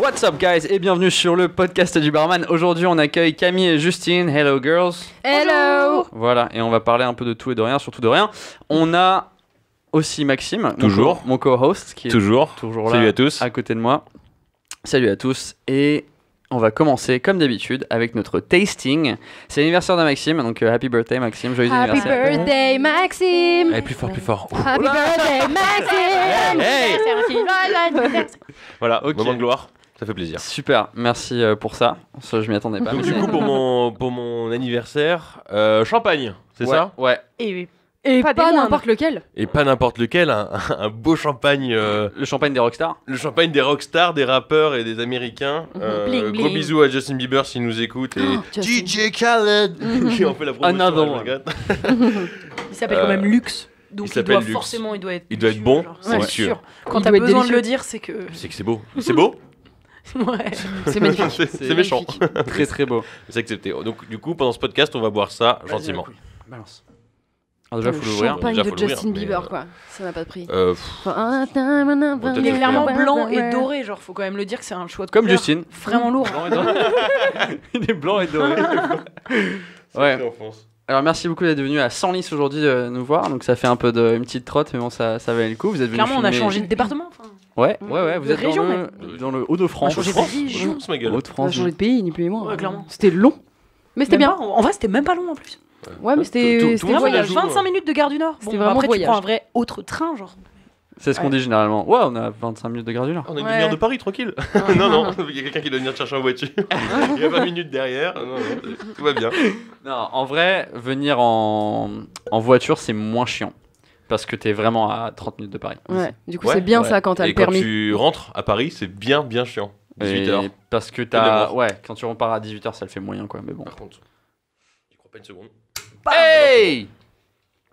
What's up guys et bienvenue sur le podcast du barman. Aujourd'hui on accueille Camille et Justine. Hello girls. Hello. Voilà, et on va parler un peu de tout et de rien, surtout de rien. On a aussi Maxime, toujours mon co-host qui est toujours là. Salut à tous. À côté de moi. Salut à tous et on va commencer comme d'habitude avec notre tasting. C'est l'anniversaire de Maxime, donc happy birthday Maxime, joyeux anniversaire. Happy birthday Maxime. Allez, plus fort, plus fort. Happy birthday Maxime. Hey. Voilà, Ok. moment de gloire, ça fait plaisir. Super, merci pour ça. Ça, je m'y attendais pas. Donc, mais du c'est- coup, pour mon anniversaire, champagne, c'est ouais, ça? Ouais. Et Pas pas des n'importe lequel. Et pas n'importe lequel, un beau champagne, Le champagne des rockstars. le champagne des rockstars, des rappeurs et des américains. Bling, Gros bling. bisous à Justin Bieber s'il nous écoute et Justin. DJ Khaled qui en fait la promotion. Another je one. regrette. Il s'appelle quand même Luxe. Donc il il, s'appelle doit Luxe. forcément, il doit être être bon. genre. C'est Ouais, sûr. Quand Il t'as doit être besoin de délicieux. le dire, c'est que. C'est que c'est beau. C'est beau? Ouais. C'est magnifique. C'est méchant. Très très beau. C'est accepté. Donc, du coup, pendant ce podcast, on va boire ça gentiment. Balance. Alors déjà, Le faut l'ouvrir. champagne Déjà, de faut l'ouvrir, Justin mais, Bieber, quoi. Ça n'a pas de prix. Peut-être Il est le clairement faire. blanc et doré, genre faut quand même le dire que c'est un choix de Comme couleur Justine. vraiment lourd. Blanc et doré. Il est blanc et doré. C'est Ouais. écrit en France. Alors merci beaucoup d'être venu à Senlis aujourd'hui nous voir. Donc ça fait un peu une petite trotte, mais bon ça valait le coup. Vous êtes venu Clairement, on a filmer- changé de département. Enfin, Ouais. Vous de êtes région, dans le on a Hauts-de-France. changé de France, région. France, ma gueule. On a Hauts-de-France. changé de pays, ni plus ni moins. Ouais, clairement. C'était long. Mais c'était Même bien. pas, en vrai, c'était même pas long en plus. Ouais, mais Tout c'était le c'était monde voyage. joue, 25 minutes de Gare du Nord. C'était Bon, vraiment après, tu voyage. prends un vrai autre train, genre. C'est ce qu'on Ouais. dit généralement. Ouais, on a 25 minutes de Gare du Nord. On a une Ouais. demi-heure de Paris, tranquille. Non, il y a quelqu'un qui doit venir te chercher en voiture. Il y a 20 minutes derrière. Non, tout va bien. Non, en vrai, venir en voiture, c'est moins chiant. Parce que t'es vraiment à 30 minutes de Paris. Ouais, du coup, Ouais, c'est bien ouais. ça quand t'as Et le quand permis. tu rentres à Paris, c'est bien chiant. 18h. Et parce que de t'as. mémoire. Ouais, quand tu repars à 18h, ça le fait moyen quoi. Mais bon. Par contre, tu crois pas une seconde. Hey!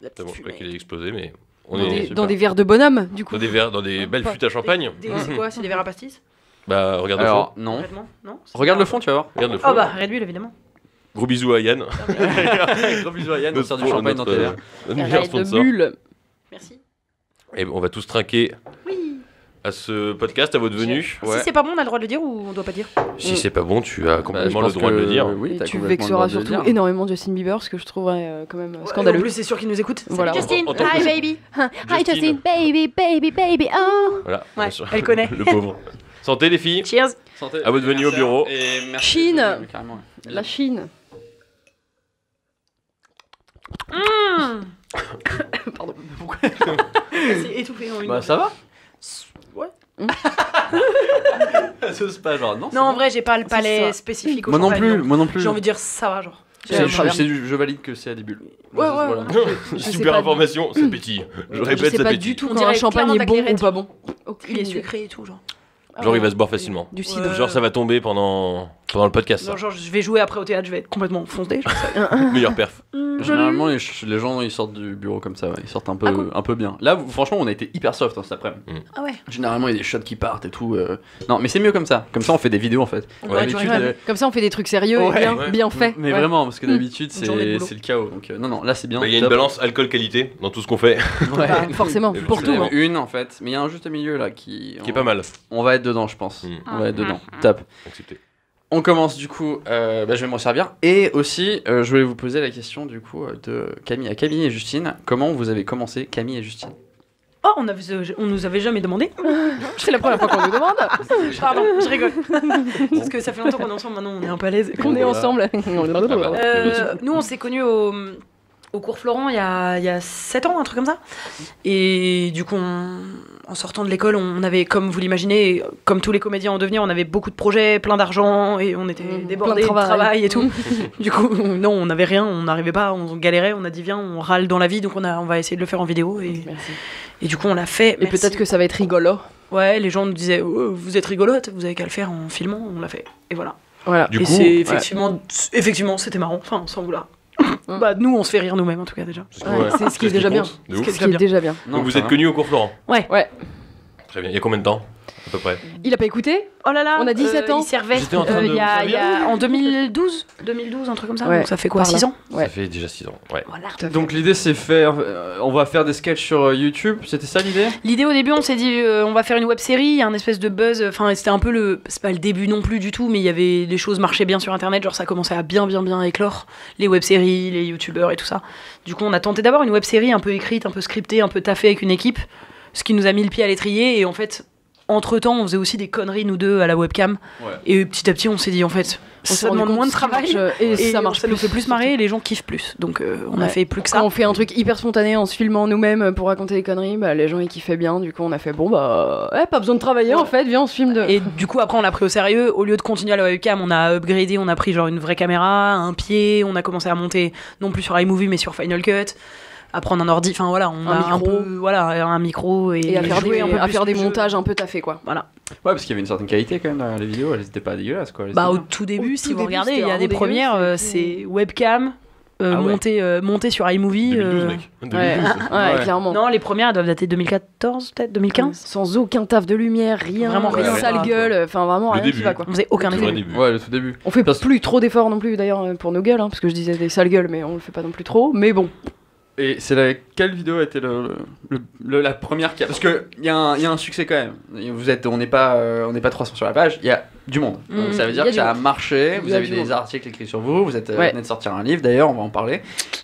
C'est bon, je crois qu'il a explosé, mais on Dans est des- super. Dans des verres de bonhomme, du coup. dans des verres, dans des belles Pas- flûtes à champagne. C'est quoi C'est des verres à pastis Bah, regarde le Alors, fond. non. Complètement Non C'est Regarde pas- le fond, tu vas voir. Regarde le fond. Oh bah, réduit évidemment. Gros bisous à Yann. Gros bisous à Yann, on sert du champagne dans tes verres. Notre meilleur Arrête de sponsor. bulles. Merci. Et on va tous trinquer Oui. à ce podcast, à votre venue. Ouais. Si c'est pas bon, on a le droit de le dire ou on doit pas dire Si c'est pas bon, tu as Bah, complètement je le pense droit de que- le dire. Oui, Et t'as tu complètement vexeras le droit de le surtout dire. énormément Justin Bieber, ce que je trouverais quand même En scandaleux. plus, c'est sûr qu'ils nous écoutent. Voilà. Salut Justine. En tant que- Hi baby. Hi Justin, baby, baby, baby, oh. Voilà, Ouais, bien sûr. elle connaît. Le pauvre. Santé les filles. Cheers. Santé. À votre venue au bureau. Et merci. Chine. Carrément, ouais. La Chine. Pardon. Pourquoi C'est étouffé en une. Bah ça va. Ouais. C'est pas genre non. Non, en vrai, j'ai pas le Ça, palais ça. spécifique au Moi non champagne, plus, donc moi non plus. J'ai envie de dire ça va, genre. Je valide que c'est à des bulles. Ouais, ouais, Voilà. Je sais Super pas- information, ça pétille. Je Je répète, sais ça pas pétille. du tout On quand dirait un champagne clairement est de la bon ou clairette. pas bon. Il est sucré et tout, genre. Genre il va se boire facilement. Du cidre. Genre ça va tomber pendant le podcast. Non, genre, je vais jouer après au théâtre, je vais être complètement foncé. Meilleur perf. Généralement, les gens ils sortent du bureau comme ça, ouais. Ils sortent un peu, Ah, cool. un peu bien. Là, franchement, on a été hyper soft cet après-midi. Ah ouais. Généralement, il y a des shots qui partent et tout. Non, mais c'est mieux comme ça. Comme ça, on fait des vidéos en fait. On Ouais, aurait dû D'habitude, rigoler. Comme ça, on fait des trucs sérieux Ouais, et bien, ouais. bien faits. Mais Ouais. vraiment, parce que d'habitude, Une journée de boulot. c'est le chaos. Donc, non, là, c'est bien. Bah, il y a une top. balance alcool-qualité dans tout ce qu'on fait, Ouais. Bah, forcément, Et pour puis, tout. vraiment. hein. Une en fait, mais il y a un juste milieu là qui qui est pas mal. On va être dedans, je pense. On va être dedans. Top. Accepté. On commence du coup. Je vais m'en servir. Et aussi, je voulais vous poser la question du coup de Camille à Camille et Justine. Comment vous avez commencé, Camille et Justine? Oh, on nous avait jamais demandé. C'est la première fois qu'on nous demande. Pardon, je rigole. Parce que ça fait longtemps qu'on est ensemble, maintenant on est un peu à l'aise. Qu'on est Voilà. ensemble. Nous, on s'est connus au cours Florent il y a 7 ans, un truc comme ça. Et du coup, en sortant de l'école, on avait, comme vous l'imaginez, comme tous les comédiens en devenir, on avait beaucoup de projets, plein d'argent, et on était débordés de travail et tout. Du coup, non, on n'avait rien, on n'arrivait pas, on galérait, on a dit viens, on râle dans la vie, donc on va essayer de le faire en vidéo. Merci. Et du coup, on l'a fait. Et peut-être que ça va être rigolo. Ouais, les gens nous disaient oh, vous êtes rigolote, vous avez qu'à le faire en filmant, on l'a fait. Et voilà. Voilà. Du Et coup, c'est effectivement, c'était marrant, enfin, sans vouloir. Mm. Bah, nous, on se fait rire nous-mêmes, en tout cas, déjà. Ouais, c'est ce qui est déjà bien. compte, de Ce ouf. qui est déjà bien. Non, Donc vous ça êtes va. connus au cours Florent. Ouais. Très Très bien. Il y a combien de temps, à peu près? Il a pas écouté? Oh là là, On a 17 ans. Il servait J'étais en train de il y a, me il y a- en 2012, un truc comme ça. Ouais, Donc ça fait quoi, par là. 6 ans? Ouais. Ça fait déjà 6 ans. Ouais. Voilà. Donc l'idée c'est faire, on va faire des sketchs sur YouTube, c'était ça l'idée? L'idée au début, on s'est dit, on va faire une web série, il y a un espèce de buzz. Enfin, c'était un peu c'est pas le début non plus du tout, mais il y avait les choses marchaient bien sur Internet, genre ça commençait à bien éclore, les web séries, les youtubeurs et tout ça. Du coup, on a tenté d'avoir une web série un peu écrite, un peu scriptée, un peu taffée avec une équipe, ce qui nous a mis le pied à l'étrier. Et en fait, entre temps, on faisait aussi des conneries nous deux à la webcam. Ouais. Et petit à petit, on s'est dit en fait, On s'est ça rendu demande compte moins de que ça travail marche, et ça marche ça nous fait plus surtout. marrer et les gens kiffent plus. Donc on a Ouais. fait plus que Quand ça. on fait un truc hyper spontané en se filmant nous-mêmes pour raconter des conneries, bah, les gens ils kiffaient bien. Du coup, on a fait bon, bah, pas besoin de travailler en fait, viens, on se filme de. Et du coup, après, on l'a pris au sérieux. Au lieu de continuer à la webcam, on a upgradé, on a pris genre une vraie caméra, un pied, on a commencé à monter non plus sur iMovie mais sur Final Cut, à prendre un ordi. Enfin voilà, on Un a un micro. peu, voilà, un micro et à faire jouer des, un peu à plus faire des le jeu. montages un peu taffés quoi. Voilà. Ouais, parce qu'il y avait une certaine qualité quand même dans les vidéos, elles étaient pas dégueulasses quoi. Elles Bah étaient au bien. tout début, Au si tout vous début, regardez, il y c'était a des vraiment premières, dégueu, c'est webcam. Ah ouais. Monté sur iMovie. 2012, mec. 2012. Ouais, Ouais. clairement. Non, les premières elles doivent dater de 2014, peut-être 2015. Sans aucun taf de lumière, rien, Vraiment rien. sale Ouais. gueule, enfin vraiment Le rien qui début. va quoi. On faisait aucun Le effet. vrai début. Ouais, le tout début. On fait Parce- plus trop d'efforts non plus d'ailleurs pour nos gueules, hein, parce que je disais des sales gueules, mais on le fait pas non plus trop. Mais bon, Et quelle vidéo a été la première qui a... Parce qu'il y, a un succès quand même. On n'est pas 300 sur la page, il y a du monde. Donc ça veut dire il y a que du ça a monde. marché, Il vous y a avez du des monde. articles écrits sur vous, vous êtes Ouais. venez de sortir un livre d'ailleurs, on va en parler.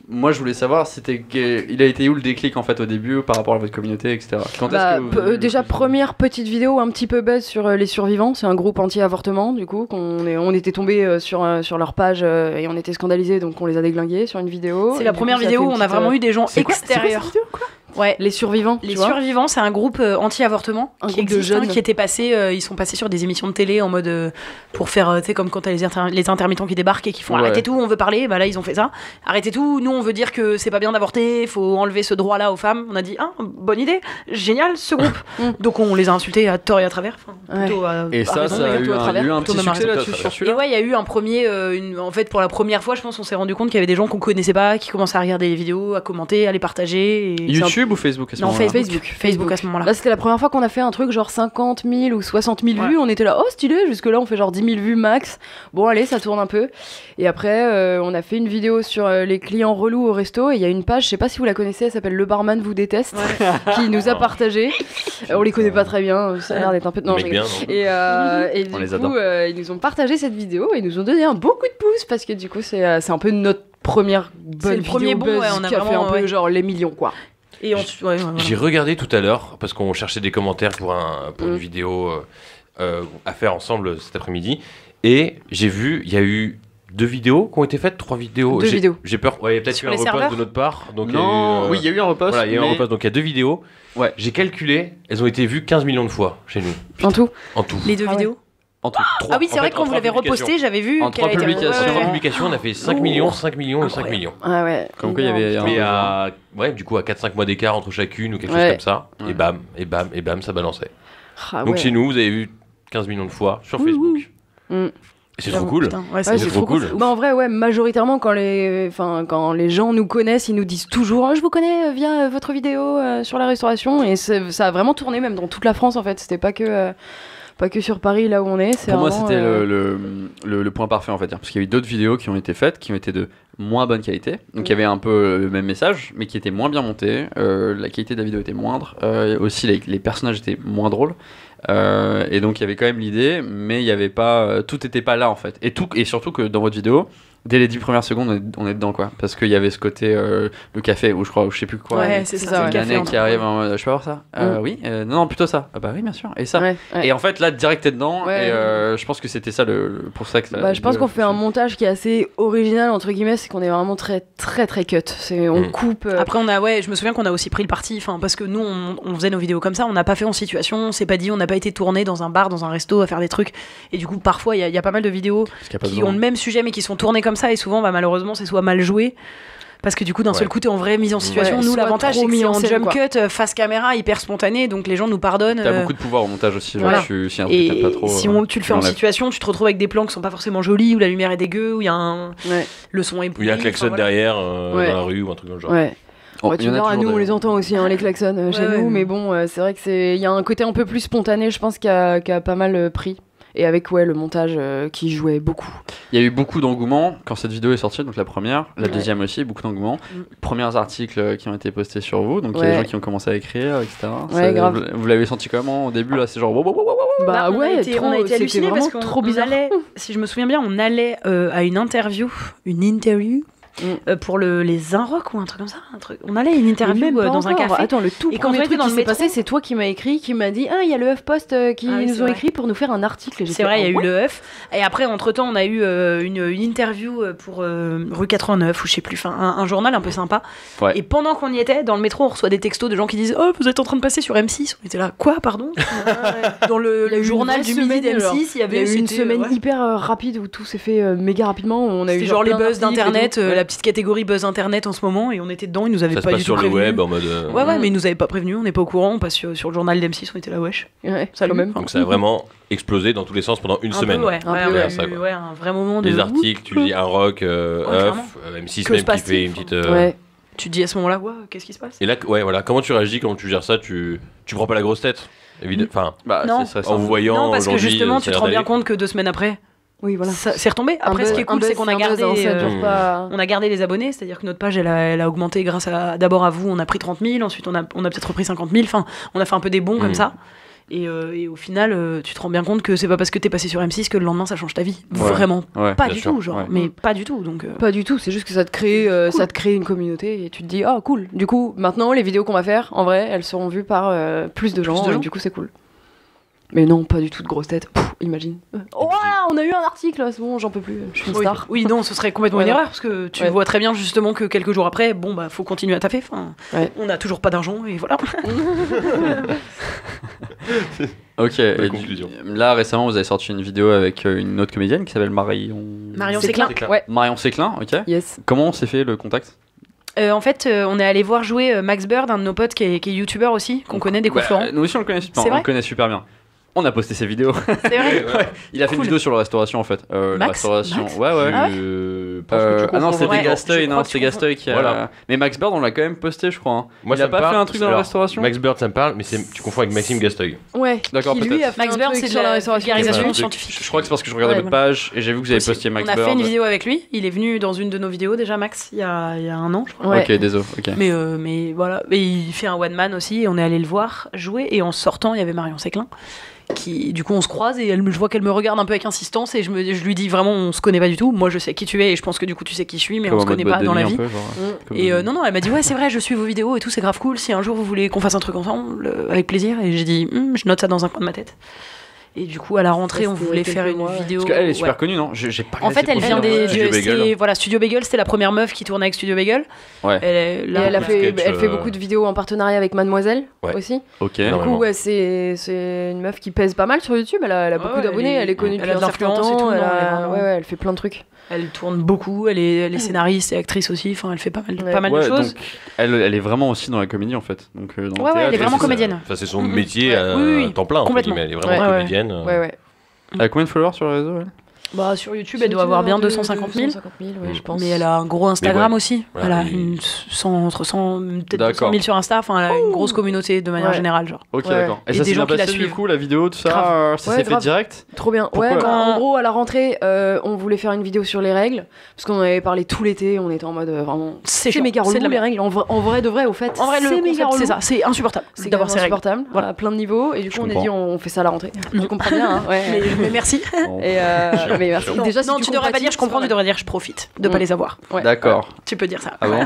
Moi je voulais savoir, il a été où le déclic en fait au début par rapport à votre communauté, etc. Quand bah, est-ce que vous avez eu déjà le plus de- première petite vidéo un petit peu buzz sur les survivants, c'est un groupe anti-avortement du coup, on était tombé sur leur page et on était scandalisés donc on les a déglingués sur une vidéo. C'est Et la du première coup, ça vidéo fait où une on a petite, vraiment eu des gens C'est quoi extérieurs. cette vidéo, quoi Ouais. les survivants, Les tu vois. survivants, c'est un groupe anti-avortement Un qui groupe de existe, jeunes. qui était passé, ils sont passés sur des émissions de télé en mode pour faire, tu sais, comme quand t'as les intermittents qui débarquent et qui font Ouais. arrêtez tout, on veut parler. Bah là, ils ont fait ça. Arrêtez tout, nous on veut dire que c'est pas bien d'avorter, faut enlever ce droit-là aux femmes. On a dit ah bonne idée, génial ce groupe. Donc on les a insultés à tort et à travers. Enfin, plutôt Et à ça, raison, ça a mais eu plutôt à un, travers, il y a eu un plutôt petit même à succès raison. là-dessus sur Et celui-là. ouais, il y a eu un premier, en fait, pour la première fois, je pense, on s'est rendu compte qu'il y avait des gens qu'on connaissait pas, qui commençaient à regarder les vidéos, à commenter, à les partager. Et c'est un- YouTube ou Facebook à ce Non, moment-là Facebook à ce moment-là. Là, c'était la première fois qu'on a fait un truc genre 50 000 ou 60 000 Ouais. vues. On était là, oh stylé, jusque-là on fait genre 10 000 vues max. Bon, allez, ça tourne un peu. Et après, on a fait une vidéo sur les clients relous au resto. Et il y a une page, je sais pas si vous la connaissez, elle s'appelle Le Barman vous déteste, qui nous a partagé. On les connaît pas très bien, ça a l'air d'être un peu. Non, je Mec bien, rigole. non Et On du les coup, adore. ils nous ont partagé cette vidéo et ils nous ont donné un beaucoup de pouces parce que du coup, c'est un peu notre première bonne le premier vidéo bon, buzz ouais, on a qui a fait vraiment, un peu ouais. genre les millions quoi. Et ensuite, ouais, voilà. J'ai regardé tout à l'heure parce qu'on cherchait des commentaires pour une vidéo à faire ensemble cet après-midi et j'ai vu il y a eu 2 vidéos qui ont été faites, 3 vidéos. 2 vidéos. J'ai peur. Ouais, il y a peut-être Sur eu un les repost serveurs de notre part. Donc Non, oui, il y a eu un repost. Voilà, il y a eu un mais- repost. Donc il y a 2 vidéos. Ouais. J'ai calculé, elles ont été vues 15 millions de fois chez nous En tout. en tout. Les deux Ah ouais. vidéos. En tout. Ah oui, c'est vrai que quand vous l'avez reposté, j'avais vu En qu'elle 3 a été- publications. Sur ouais, trois ouais. publications, on a fait 5 millions, 5 millions et 5 Incroyable. millions. Ah ouais. Comme quoi, il y avait un- Mais ouais, du coup, à 4-5 mois d'écart entre chacune ou quelque Ouais. chose comme ça. Ouais. Et bam, et bam, et bam, ça balançait. Ah Donc ouais. chez nous, vous avez vu 15 millions de fois sur Facebook. Mm. Et c'est trop cool. Putain, ouais, Ouais, c'est c'est trop trop cool. cool. Bah, en vrai, ouais, majoritairement, quand les gens nous connaissent, ils nous disent toujours oh, je vous connais via votre vidéo sur la restauration. Et ça a vraiment tourné, même dans toute la France, en fait. C'était pas que sur Paris, là où on est. C'est Pour moi, vraiment, c'était le point parfait, en fait. Parce qu'il y a eu d'autres vidéos qui ont été faites, qui ont été de moins bonne qualité. Donc, il y avait un peu le même message, mais qui était moins bien monté. La qualité de la vidéo était moindre. Aussi, les personnages étaient moins drôles. Et donc, il y avait quand même l'idée, mais il y avait pas. Tout n'était pas là, en fait. Et surtout que dans votre vidéo, dès les 10 premières secondes, on est dedans, quoi. Parce qu'il y avait ce côté, le café, ou je sais plus quoi. Ouais, mais c'est c'est ça, ça, c'est ouais. le une café. année qui arrive en mode, je peux avoir ça Oui, non, plutôt ça. Ah bah oui, bien sûr. Et ça. Ouais, ouais. Et en fait, là, direct, t'es dedans. Ouais. Et je pense que c'était ça pour ça que Bah, je pense qu'on fait un montage qui est assez original, entre guillemets, c'est qu'on est vraiment très, très, très cut. On coupe. Après, je me souviens qu'on a aussi pris le parti, parce que nous, on faisait nos vidéos comme ça, on n'a pas fait en situation, on s'est pas dit, on n'a pas été tourné dans un bar, dans un resto à faire des trucs. Et du coup, parfois, il y a pas mal de vidéos qui ont le même sujet, mais qui sont tournées comme ça, et souvent, malheureusement, c'est soit mal joué. Parce que du coup, d'un seul coup, t'es en vrai mise en situation. Ouais, Nous, soit l'avantage, trop c'est que mis c'est en en scène, jump quoi. cut, face caméra, hyper spontané, donc les gens nous pardonnent. T'as beaucoup de pouvoir au montage aussi. Genre, Voilà. si un truc t'aime Et pas trop. si tu le fais en l'enlèves. situation, tu te retrouves avec des plans qui sont pas forcément jolis, où la lumière est dégueu, où il y a Ouais. le son est Où il y a un pourri, klaxon enfin, voilà. derrière Ouais. dans la rue ou un truc dans le genre. Ouais. Ouais, tu verras, nous on les entend aussi, hein, les klaxons chez nous, mais bon, c'est vrai que il y a un côté un peu plus spontané, je pense, qui a pas mal pris. Et avec le montage qui jouait beaucoup. Il y a eu beaucoup d'engouement quand cette vidéo est sortie, donc la première, la deuxième aussi, beaucoup d'engouement. Premiers articles qui ont été postés sur vous, donc il y a des gens qui ont commencé à écrire, etc. Ouais, grave. Vous l'avez senti comment au début là? C'est genre. Bah ouais, on a été hallucinés parce qu'on trop bizarre. Si je me souviens bien, on allait à une interview pour les Inrock ou un truc comme ça. On allait à une interview dans un café. Attends, le tout premier truc qui s'est passé, c'est toi qui m'as écrit, qui m'a dit il y a le HuffPost qui nous ont écrit pour nous faire un article. C'est vrai, il y a eu le Huff. Et après, entre-temps, on a eu une interview pour Rue 89 ou je sais plus, un journal un peu sympa. Ouais. Et pendant qu'on y était, dans le métro, on reçoit des textos de gens qui disent oh, vous êtes en train de passer sur M6. On était là, quoi, pardon? Dans le journal du midi d'M6, il y avait une semaine hyper rapide où tout s'est fait méga rapidement. On a eu genre les buzz d'internet, la petite catégorie buzz internet en ce moment, et on était dedans, ils nous avaient pas du tout prévenu. Ça se passe sur le web en mode. Ouais, mais ils nous avaient pas prévenu, on n'est pas au courant, on passe sur le journal d'M6, on était là, wesh. Ouais, ça quand même. Donc ça a vraiment explosé dans tous les sens pendant une semaine. Un vrai moment de. Les articles, tu dis un rock, M6 même qui fait une petite. Tu te dis à ce moment-là, qu'est-ce qui se passe? Et là, voilà, comment tu réagis, comment tu gères ça? Tu prends pas la grosse tête, évidemment. Enfin, non. En vous voyant. Non, parce que justement, tu te rends bien compte que 2 semaines après. Oui, voilà. Ça, c'est retombé. Après, ce qui est cool, c'est qu'on a gardé, on a gardé les abonnés, c'est-à-dire que notre page, elle a augmenté grâce d'abord à vous, on a pris 30 000, ensuite on a peut-être repris 50 000, enfin, on a fait un peu des bons comme ça. Et au final, tu te rends bien compte que c'est pas parce que t'es passé sur M6 que le lendemain ça change ta vie. Vraiment. Pas du tout, genre. Mais pas du tout. Donc, Pas du tout, c'est juste que ça te crée une communauté et tu te dis, ah cool. Du coup, maintenant, les vidéos qu'on va faire, en vrai, elles seront vues par plus de gens. Et du coup, c'est cool. Mais non, pas du tout de grosse tête. Imagine. Oh là, on a eu un article, c'est bon, j'en peux plus, je suis une star. Oui, non, ce serait complètement une erreur parce que tu vois très bien justement que quelques jours après, bon bah faut continuer à taffer. Enfin, on a toujours pas d'argent et voilà. Ok. Là récemment, vous avez sorti une vidéo avec une autre comédienne qui s'appelle Marion Séclin. Ouais. Marion Séclin, ok. Yes. Comment s'est fait le contact? En fait, on est allé voir jouer Max Bird, un de nos potes qui est youtubeur aussi, qu'on connaît des cours Florent. Nous aussi on le connaît super bien. On a posté ses vidéos. C'est vrai. Il a fait une vidéo sur la restauration en fait. La restauration. Max Ouais. Non, c'était Gastoy. Non, c'était Gastoy qui a. Voilà. Mais Max Bird, on l'a quand même posté, je crois. Moi, il a pas fait un truc dans la restauration. Max Bird, ça me parle, mais tu confonds avec Maxime Gastoy. Ouais. D'accord, peut-être. Lui a fait Max Bird, c'est sur la restauration scientifique. Je crois que c'est parce que je regardais votre page et j'ai vu que vous avez posté Max Bird. On a fait une vidéo avec lui. Il est venu dans une de nos vidéos déjà, Max, il y a 1 an, je crois. Ok, désolé. Mais voilà. Et il fait un one man aussi. Et on est allé le voir jouer. Et en sortant, il y avait Marion Séclin. Qui, du coup, on se croise et je vois qu'elle me regarde un peu avec insistance et je lui dis vraiment, on se connaît pas du tout. Moi, je sais qui tu es et je pense que du coup, tu sais qui je suis, mais on se connaît pas dans la vie. Et non, elle m'a dit, ouais, c'est vrai, je suis vos vidéos et tout, c'est grave cool. Si un jour vous voulez qu'on fasse un truc ensemble, avec plaisir. Et j'ai dit, je note ça dans un coin de ma tête. Et du coup, à la rentrée, on voulait faire une vidéo. Parce qu'elle est super connue, non? J'ai pas. En fait, elle vient des Studio Bagel, c'était la première meuf qui tournait avec Studio Bagel. Ouais. Elle fait beaucoup de vidéos en partenariat avec Mademoiselle aussi. Ok. Du coup, c'est une meuf qui pèse pas mal sur YouTube. Elle a beaucoup d'abonnés, elle est connue depuis un certain temps. Elle fait plein de trucs. Elle tourne beaucoup, elle est scénariste et actrice aussi. Enfin, elle fait pas mal de choses. Donc, elle est vraiment aussi dans la comédie en fait. Donc, elle est vraiment comédienne. Enfin, c'est son métier à temps plein. Complètement. Elle est vraiment comédienne. Ouais. Elle a combien de followers sur les réseaux? Bah, sur YouTube, elle doit avoir bien 250 000. Je pense. Mais elle a un gros Instagram aussi. Voilà, elle a entre 100, peut-être 200 000 sur Insta. Enfin, elle a une grosse communauté de manière générale. Genre. Ok, d'accord. Et ça s'est bien passé du coup, la vidéo, tout ça? Ça s'est fait direct? Trop bien. En gros, à la rentrée, on voulait faire une vidéo sur les règles. Parce qu'on en avait parlé tout l'été. On était en mode vraiment. C'est méga relou les règles. En vrai de vrai, au fait. En vrai, le concept, c'est ça. C'est insupportable. C'est d'avoir ces règles. Voilà, à plein de niveaux. Et du coup, on a dit, on fait ça à la rentrée. Tu comprends bien, mais merci. Mais merci. Déjà, non, tu devrais pas dire je comprends, tu devrais dire je profite de pas les avoir. D'accord. Tu peux dire ça. Ah bon?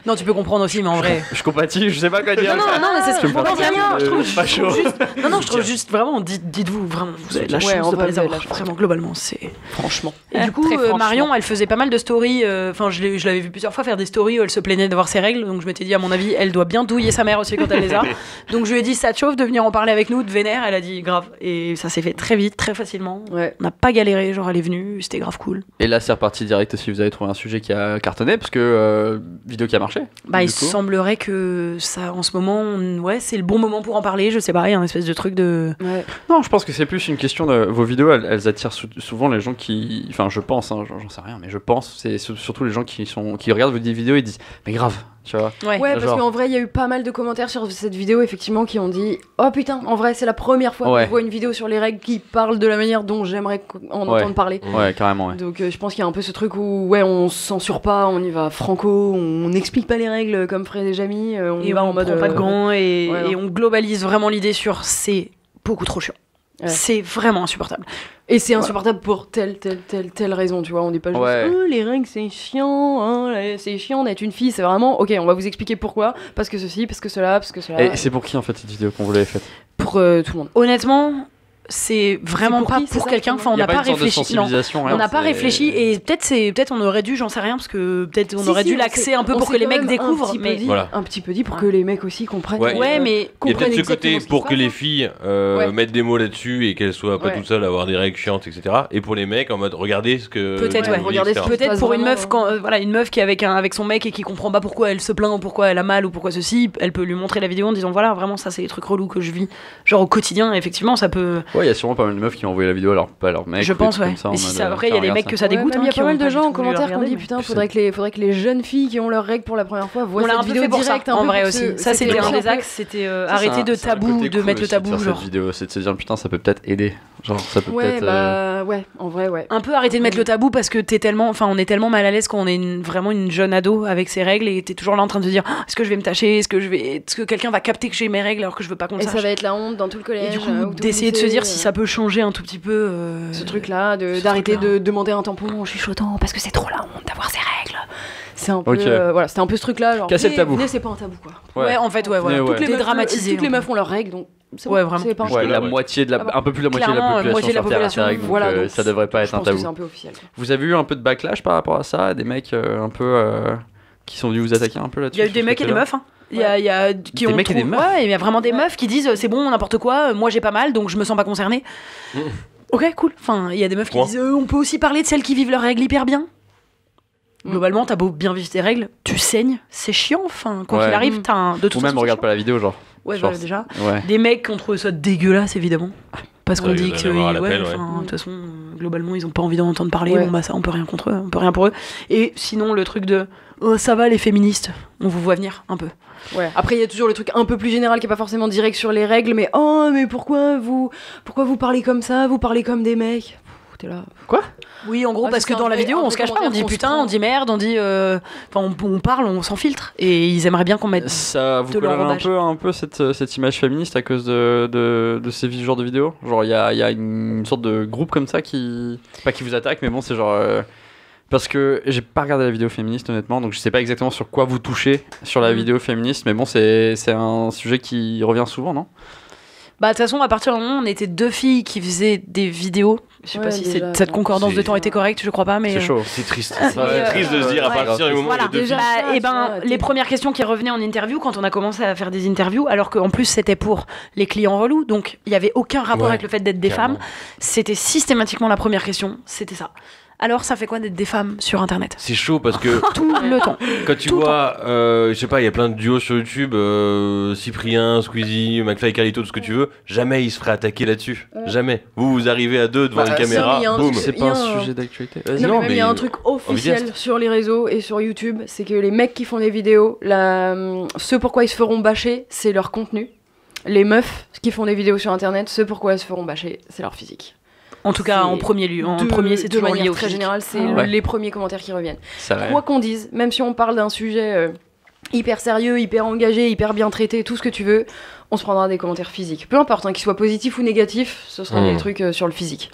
Non, tu peux comprendre aussi, mais en vrai. Je compatis, je sais pas quoi dire. Non, mais c'est ce que je comprends vraiment. Je trouve pas chaud. Je trouve juste vraiment, dites-vous vraiment, vous avez de la chance de pas les avoir. Vraiment, globalement, c'est. Franchement. Et du coup, Marion, elle faisait pas mal de stories. Enfin, je l'avais vu plusieurs fois faire des stories où elle se plaignait d'avoir ses règles. Donc je m'étais dit, à mon avis, elle doit bien douiller sa mère aussi quand elle les a. Donc je lui ai dit, ça te chauffe de venir en parler avec nous, de vénère. Elle a dit, grave. Et ça s'est fait très vite, très facilement. On n'a pas galéré, genre elle est venue, c'était grave cool. Et là, c'est reparti direct aussi. Vous avez trouvé un sujet qui a cartonné parce que vidéo qui a marché. Il semblerait que ça, en ce moment, ouais, c'est le bon moment pour en parler. Je sais pas, il y a un espèce de truc de. Ouais. Non, je pense que c'est plus une question de vos vidéos. Elles attirent souvent les gens qui, enfin, je pense, hein, j'en sais rien, mais je pense, c'est surtout les gens qui regardent vos vidéos et disent, mais grave, tu vois. Ouais, parce qu'en vrai, il y a eu pas mal de commentaires sur cette vidéo, effectivement, qui ont dit, oh putain, en vrai, c'est la première fois que je vois une vidéo sur les règles qui parle de la manière dont j'aimerais en entendre parler. Ouais, carrément. Ouais. Donc, je pense qu'il y a un peu ce truc où, ouais, on se censure pas, on y va franco, on n'explique pas les règles comme ferait des amis, on y va en mode. Prend pas de gants et on globalise vraiment l'idée sur c'est beaucoup trop chiant. Ouais. C'est vraiment insupportable. Et c'est insupportable pour telle raison, tu vois. On n'est pas juste les règles c'est chiant, hein, c'est chiant d'être une fille. C'est vraiment ok, on va vous expliquer pourquoi, parce que ceci, parce que cela, parce que cela. Et c'est pour qui en fait cette vidéo qu'on vous l'avez faite? Pour tout le monde. Honnêtement, c'est vraiment pas pour quelqu'un. Enfin, on n'a pas réfléchi. Non, on n'a pas réfléchi et peut-être on aurait dû, j'en sais rien, parce que peut-être on aurait dû l'axer un peu pour que les mecs découvrent. Mais un petit peu dit pour que les mecs aussi comprennent. Ouais, mais il y a peut-être ce côté pour que les filles mettent des mots là-dessus et qu'elles soient pas toutes seules à avoir des règles chiantes, etc. Et pour les mecs en mode regardez ce que. Peut-être pour une meuf une meuf qui est avec son mec et qui comprend pas pourquoi elle se plaint, ou pourquoi elle a mal ou pourquoi ceci, elle peut lui montrer la vidéo en disant voilà vraiment ça c'est les trucs relous que je vis genre au quotidien. Effectivement ça peut. Ouais, il y a sûrement pas mal de meufs qui ont envoyé la vidéo à leur mec. Je pense, ouais. Et si après, il y a des mecs que ça dégoûte. Il y a pas mal de gens en commentaire qui ont dit putain, faudrait que les jeunes filles qui ont leurs règles pour la première fois voient cette vidéo direct. En vrai aussi. Ça, c'était un des axes. C'était arrêter de tabou, de mettre le tabou. Cette vidéo, c'est de se dire putain, ça peut peut-être aider. Genre, ça peut peut-être. Ouais, en vrai, ouais. Un peu arrêter de mettre le tabou parce que on est tellement mal à l'aise quand on est vraiment une jeune ado avec ses règles et t'es toujours là en train de te dire est-ce que je vais me tâcher, est-ce que quelqu'un va capter que j'ai mes règles alors que je veux pas qu'on le sache. Et ça va être la honte dans tout le collège. Et du coup, d'essayer de se dire si ça peut changer un tout petit peu. Ce truc-là, d'arrêter de demander un tampon en chuchotant parce que c'est trop la honte d'avoir ses règles. C'est un peu, c'était un peu ce truc-là. Genre, casser le tabou. Mais c'est pas un tabou, quoi. Ouais, en fait, voilà. Toutes les meufs ont leurs règles, donc. Ouais, vraiment. La moitié un peu plus de la moitié de la population. Donc ça devrait pas être un tabou. C'est un peu officiel. Vous avez eu un peu de backlash par rapport à ça, des mecs un peu qui sont venus vous attaquer un peu là-dessus? Il y a eu des mecs et des meufs. Il y a qui ont mecs et des meufs. Ouais, il y a vraiment des meufs qui disent c'est bon n'importe quoi, moi j'ai pas mal donc je me sens pas concernée. Ok, cool. Enfin, il y a des meufs qui disent on peut aussi parler de celles qui vivent leurs règles hyper bien. Globalement, t'as beau bien vivre tes règles, tu saignes, c'est chiant. Enfin, quand il arrive, t'as un. De toute façon, ou même regarde pas la vidéo, genre. Ouais, voilà, déjà. Des mecs qui ont trouvé ça dégueulasse, évidemment. Parce qu'on dit que. De toute façon, globalement, ils ont pas envie d'en entendre parler. Bon, bah, ça, on peut rien contre eux, on peut rien pour eux. Et sinon, le truc de. Oh, ça va, les féministes, on vous voit venir un peu. Ouais. Après, il y a toujours le truc un peu plus général qui est pas forcément direct sur les règles, mais mais pourquoi vous parlez comme ça, vous parlez comme des mecs. T'es là. Quoi? Oui, en gros, parce que dans la vidéo, on se cache pas, on dit putain, on dit merde, on dit. on parle, on s'en filtre. Et ils aimeraient bien qu'on mette. Ça vous colle un peu cette image féministe à cause de ces genres de vidéos? Genre, il y a une sorte de groupe comme ça qui. Pas qui vous attaque, mais bon, c'est genre. Parce que j'ai pas regardé la vidéo féministe honnêtement, donc je sais pas exactement sur quoi vous touchez sur la vidéo féministe, mais bon, c'est un sujet qui revient souvent, non? Bah de toute façon, à partir du moment où on était deux filles qui faisaient des vidéos, je sais pas si cette concordance de temps était correcte, je crois pas, mais c'est chaud, c'est triste. C'est triste de se dire à partir du moment où il y a deux filles. Les premières questions qui revenaient en interview quand on a commencé à faire des interviews, alors qu'en plus c'était pour les clients relous, donc il y avait aucun rapport avec le fait d'être des femmes, c'était systématiquement la première question, c'était ça. Alors, ça fait quoi d'être des femmes sur Internet? C'est chaud parce que tout le temps. Quand tu vois, je sais pas, il y a plein de duos sur YouTube, Cyprien, Squeezie, McFly et Carlito, tout ce que tu veux, jamais ils se feraient attaquer là-dessus. Jamais. Vous arrivez à deux devant une caméra, boum. C'est pas un sujet d'actualité. Non, mais il y a un truc officiel sur les réseaux et sur YouTube, c'est que les mecs qui font des vidéos, ce pourquoi ils se feront bâcher, c'est leur contenu. Les meufs qui font des vidéos sur Internet, ce pourquoi elles se feront bâcher, c'est leur physique. En tout cas, en premier lieu. En premier, c'est toujours lié au très général, c'est les premiers commentaires qui reviennent. Ça quoi qu'on dise, même si on parle d'un sujet hyper sérieux, hyper engagé, hyper bien traité, tout ce que tu veux, on se prendra des commentaires physiques. Peu importe, qu'ils soient positifs ou négatifs, ce sera des trucs sur le physique.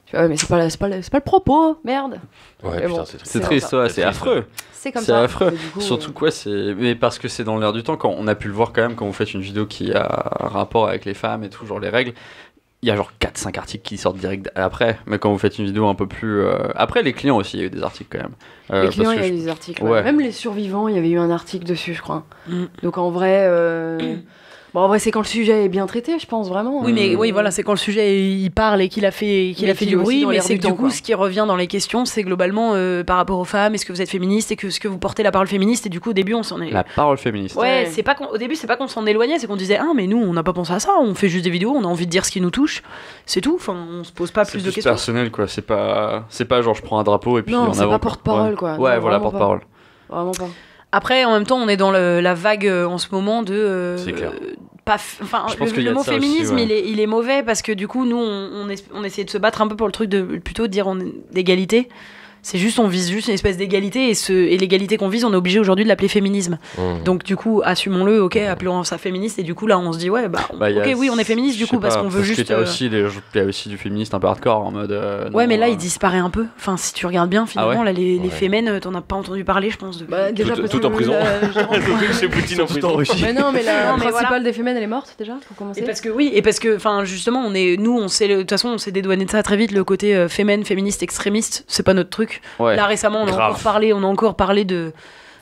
Tu vois, mais c'est pas le propos, merde. Ouais, putain, c'est triste, c'est affreux. C'est comme ça. C'est affreux. Surtout quoi, mais parce que c'est dans l'air du temps, quand on a pu le voir quand même, quand vous faites une vidéo qui a un rapport avec les femmes et tout, genre les règles. Il y a genre 4-5 articles qui sortent direct après, mais quand vous faites une vidéo un peu plus... Après, les clients aussi, il y a eu des articles quand même. Les clients, il y a eu des articles. Ouais. Même les survivants, il y avait eu un article dessus, je crois. Donc en vrai, Bon, en vrai, c'est quand le sujet est bien traité, je pense, vraiment. Oui, mais oui, voilà, c'est quand le sujet il parle et qu'il a fait du bruit, mais c'est que du coup, ce qui revient dans les questions, c'est globalement par rapport aux femmes, est-ce que vous êtes féministe, est-ce que vous portez la parole féministe, et du coup, au début, on s'en est. La parole féministe. Ouais, c'est pas au début, c'est pas qu'on s'en éloignait, c'est qu'on disait mais nous, on n'a pas pensé à ça, on fait juste des vidéos, on a envie de dire ce qui nous touche, c'est tout. Enfin, on se pose pas plus de questions. C'est personnel, quoi. C'est pas genre je prends un drapeau et puis non, en c'est avant. pas porte-parole, quoi. Ouais, non, voilà, porte-parole. Vraiment pas. Après, en même temps, on est dans la vague en ce moment de. C'est clair. Le mot féminisme, aussi, ouais. il est mauvais parce que du coup, nous, on essaie de se battre un peu pour le truc de plutôt dire d'égalité. C'est juste, on vise juste une espèce d'égalité et l'égalité qu'on vise, on est obligé aujourd'hui de l'appeler féminisme. Donc du coup, assumons-le, ok, appelons ça féministe. Et du coup, là, on se dit, ouais, ok, oui, on est féministe du coup parce qu'on veut juste. Il y a aussi du féministe un peu hardcore en mode. Ouais, mais là, il disparaît un peu. Enfin, si tu regardes bien, finalement, là, les fémènes, t'en as pas entendu parler, je pense. Déjà, tout en prison. C'est Poutine en prison. Mais non, mais la principale des fémènes, elle est morte déjà, pour commencer. Et parce que, enfin, justement, de toute façon, on s'est dédouané de ça très vite. Le côté féministe, extrémiste, c'est pas notre truc. Ouais. Là récemment, on a encore parlé de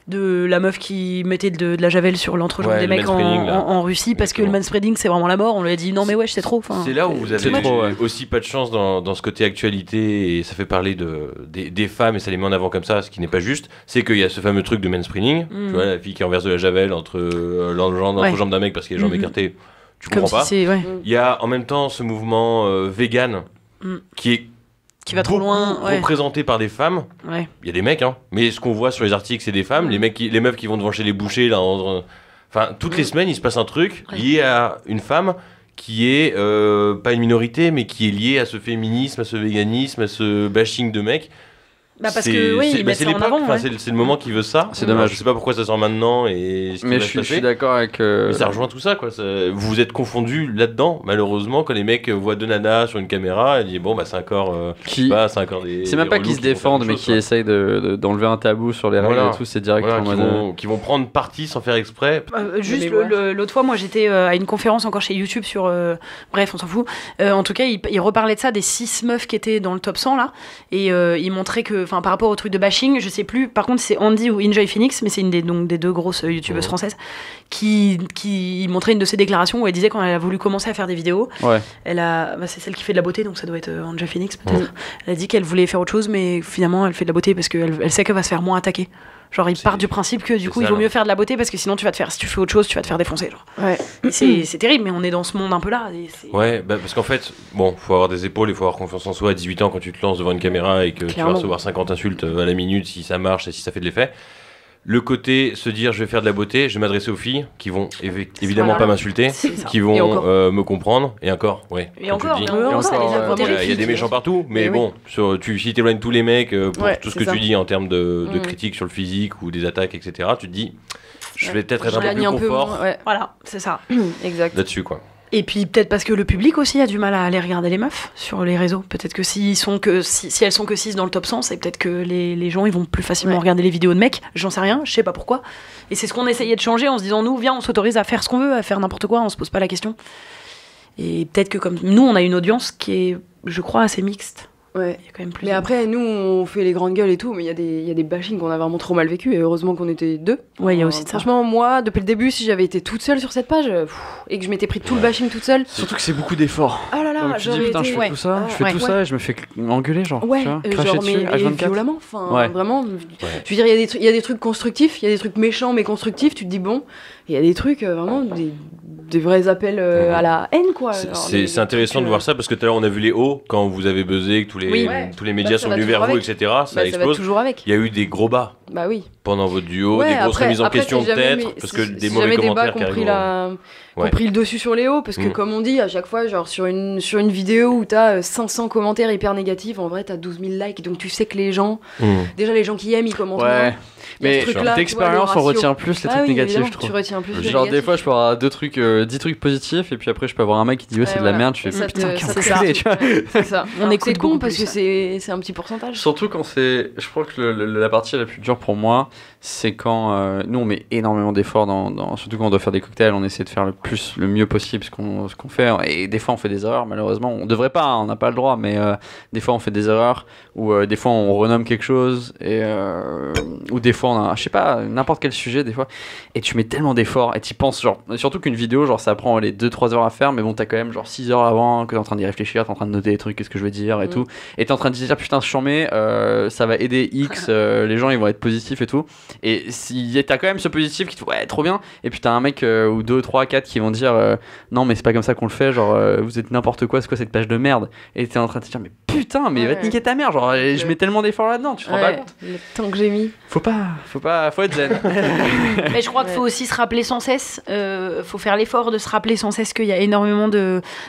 la meuf qui mettait de la javel sur l'entrejambe des mecs en Russie parce que le manspreading c'est vraiment la mort. On lui a dit non mais ouais c'est trop. C'est là où vous avez aussi pas de chance dans ce côté actualité et ça fait parler des femmes et ça les met en avant comme ça, ce qui n'est pas juste. C'est qu'il y a ce fameux truc de manspreading, tu vois, la fille qui renverse de la javel entre l'entrejambe d'un mec parce qu'il a les jambes écartées, tu comprends pas. Il y a en même temps ce mouvement vegan qui va trop loin, représenté par des femmes. Il y a des mecs, mais ce qu'on voit sur les articles, c'est des femmes. Les meufs qui vont devant chez les bouchers, là, enfin, toutes les semaines, il se passe un truc lié à une femme qui est pas une minorité, mais qui est liée à ce féminisme, à ce véganisme, à ce bashing de mecs. Parce que ils mettent ça en avant. C'est le moment qui veut ça. C'est dommage. Je sais pas pourquoi ça sort maintenant et ce qui mais va se passer. Je suis d'accord avec. Mais ça rejoint tout ça, quoi. Vous vous êtes confondus là-dedans, malheureusement, quand les mecs voient deux nanas sur une caméra, ils disent bon, c'est encore. C'est encore des. C'est même pas qu'ils se défendent, mais qui essayent d'enlever un tabou sur les règles et tout. C'est direct en mode. Qui vont prendre parti sans faire exprès. Juste l'autre fois, moi j'étais à une conférence encore chez YouTube sur. Bref, on s'en fout. En tout cas, il reparlait de ça, des 6 meufs qui étaient dans le top 100 là. Et il montrait que, par rapport au truc de bashing, je sais plus, par contre c'est Andy ou Enjoy Phoenix, mais c'est une des deux grosses youtubeuses françaises, qui montrait une de ses déclarations où elle disait quand elle a voulu commencer à faire des vidéos, c'est celle qui fait de la beauté, donc ça doit être Enjoy Phoenix peut-être. Elle a dit qu'elle voulait faire autre chose, mais finalement elle fait de la beauté parce qu'elle sait qu'elle va se faire moins attaquer. Genre, il part du principe que du coup, il vaut mieux faire de la beauté parce que sinon, si tu fais autre chose, tu vas te faire défoncer. Genre. Ouais. C'est terrible, mais on est dans ce monde un peu là. Parce qu'en fait, faut avoir des épaules, il faut avoir confiance en soi à 18 ans quand tu te lances devant une caméra et que tu vas recevoir 50 insultes à la minute si ça marche et si ça fait de l'effet. Le côté se dire je vais faire de la beauté, je vais m'adresser aux filles qui vont évidemment pas m'insulter, qui vont me comprendre, et encore, il y a des méchants partout, mais bon, si t'éloignes tous les mecs pour tout ce que tu dis en termes de critiques sur le physique ou des attaques, etc., tu te dis je vais peut-être être un peu plus confort. Voilà, c'est ça. Exact. Là-dessus, quoi. Et puis peut-être parce que le public aussi a du mal à aller regarder les meufs sur les réseaux. Peut-être que si elles sont que 6 dans le top 100, c'est peut-être que les gens ils vont plus facilement regarder les vidéos de mecs. J'en sais rien, je sais pas pourquoi. Et c'est ce qu'on essayait de changer en se disant nous, viens, on s'autorise à faire ce qu'on veut, à faire n'importe quoi, on se pose pas la question. Et peut-être que comme nous, on a une audience qui est, je crois, assez mixte. Ouais. Il y a quand même plus mais après, nous, on fait les grandes gueules et tout, mais il y a des bashings qu'on a vraiment trop mal vécu, et heureusement qu'on était 2. Ouais, il y a aussi de ça. Franchement, moi, depuis le début, si j'avais été toute seule sur cette page, et que je m'étais pris tout le bashing toute seule. Surtout que c'est beaucoup d'efforts. Ah là là, donc tu dis putain, je fais tout ça, et je me fais engueuler, genre. Ouais, tu vois, cracher dessus, mais violemment. Enfin, vraiment. Je veux dire, il y a des trucs constructifs, il y a des trucs méchants mais constructifs, tu te dis bon, il y a des trucs, vraiment, des vrais appels à la haine, quoi. C'est intéressant de voir ça parce que tout à l'heure on a vu les hauts quand vous avez buzzé, que tous les médias sont venus vers vous, etc. Ça explose. Il y a eu des gros bas. Bah oui. Pendant votre duo, des grosses remises en question peut-être, parce que des mauvais commentaires qui arrivent. Ont pris le dessus sur les hauts, parce que comme on dit à chaque fois, genre sur une vidéo où t'as 500 commentaires hyper négatifs, en vrai t'as 12 000 likes, donc tu sais que les gens, déjà les gens qui aiment, ils commentent moins. Mais d'expérience, on retient plus les trucs négatifs, je trouve. Tu retiens plus les genre négatifs. Des fois, je peux avoir 10 trucs positifs, et puis après, je peux avoir un mec qui dit c'est de la merde, tu fais putain, c'est ça. On est con con parce que c'est un petit pourcentage. Surtout quand c'est. Je crois que la partie la plus dure pour moi, c'est quand nous on met énormément d'efforts surtout quand on doit faire des cocktails, on essaie de faire le mieux possible ce qu'on fait, et des fois on fait des erreurs, malheureusement on devrait pas, on n'a pas le droit, mais des fois on fait des erreurs, ou des fois on renomme quelque chose, ou des fois on a, je sais pas, n'importe quel sujet des fois, et tu mets tellement d'efforts et tu penses genre, surtout qu'une vidéo genre ça prend les 2-3 heures à faire, mais bon t'as quand même genre 6 heures avant que t'es en train d'y réfléchir, t'es en train de noter des trucs, qu'est-ce que je veux dire et tout, et t'es en train de te dire putain je chambé, ça va aider X, les gens ils vont être positifs et tout, et si t'as quand même ce positif qui te ouais trop bien, et puis t'as un mec ou 2, 3, 4 qui vont dire non mais c'est pas comme ça qu'on le fait, genre vous êtes n'importe quoi, c'est quoi cette page de merde, et t'es en train de te dire mais putain mais va te niquer ta mère, genre je mets tellement d'efforts là-dedans, tu te rends pas compte. Le temps que j'ai mis. Faut être zen. Mais je crois qu'il faut aussi se rappeler sans cesse, faut faire l'effort de se rappeler sans cesse qu'il y a énormément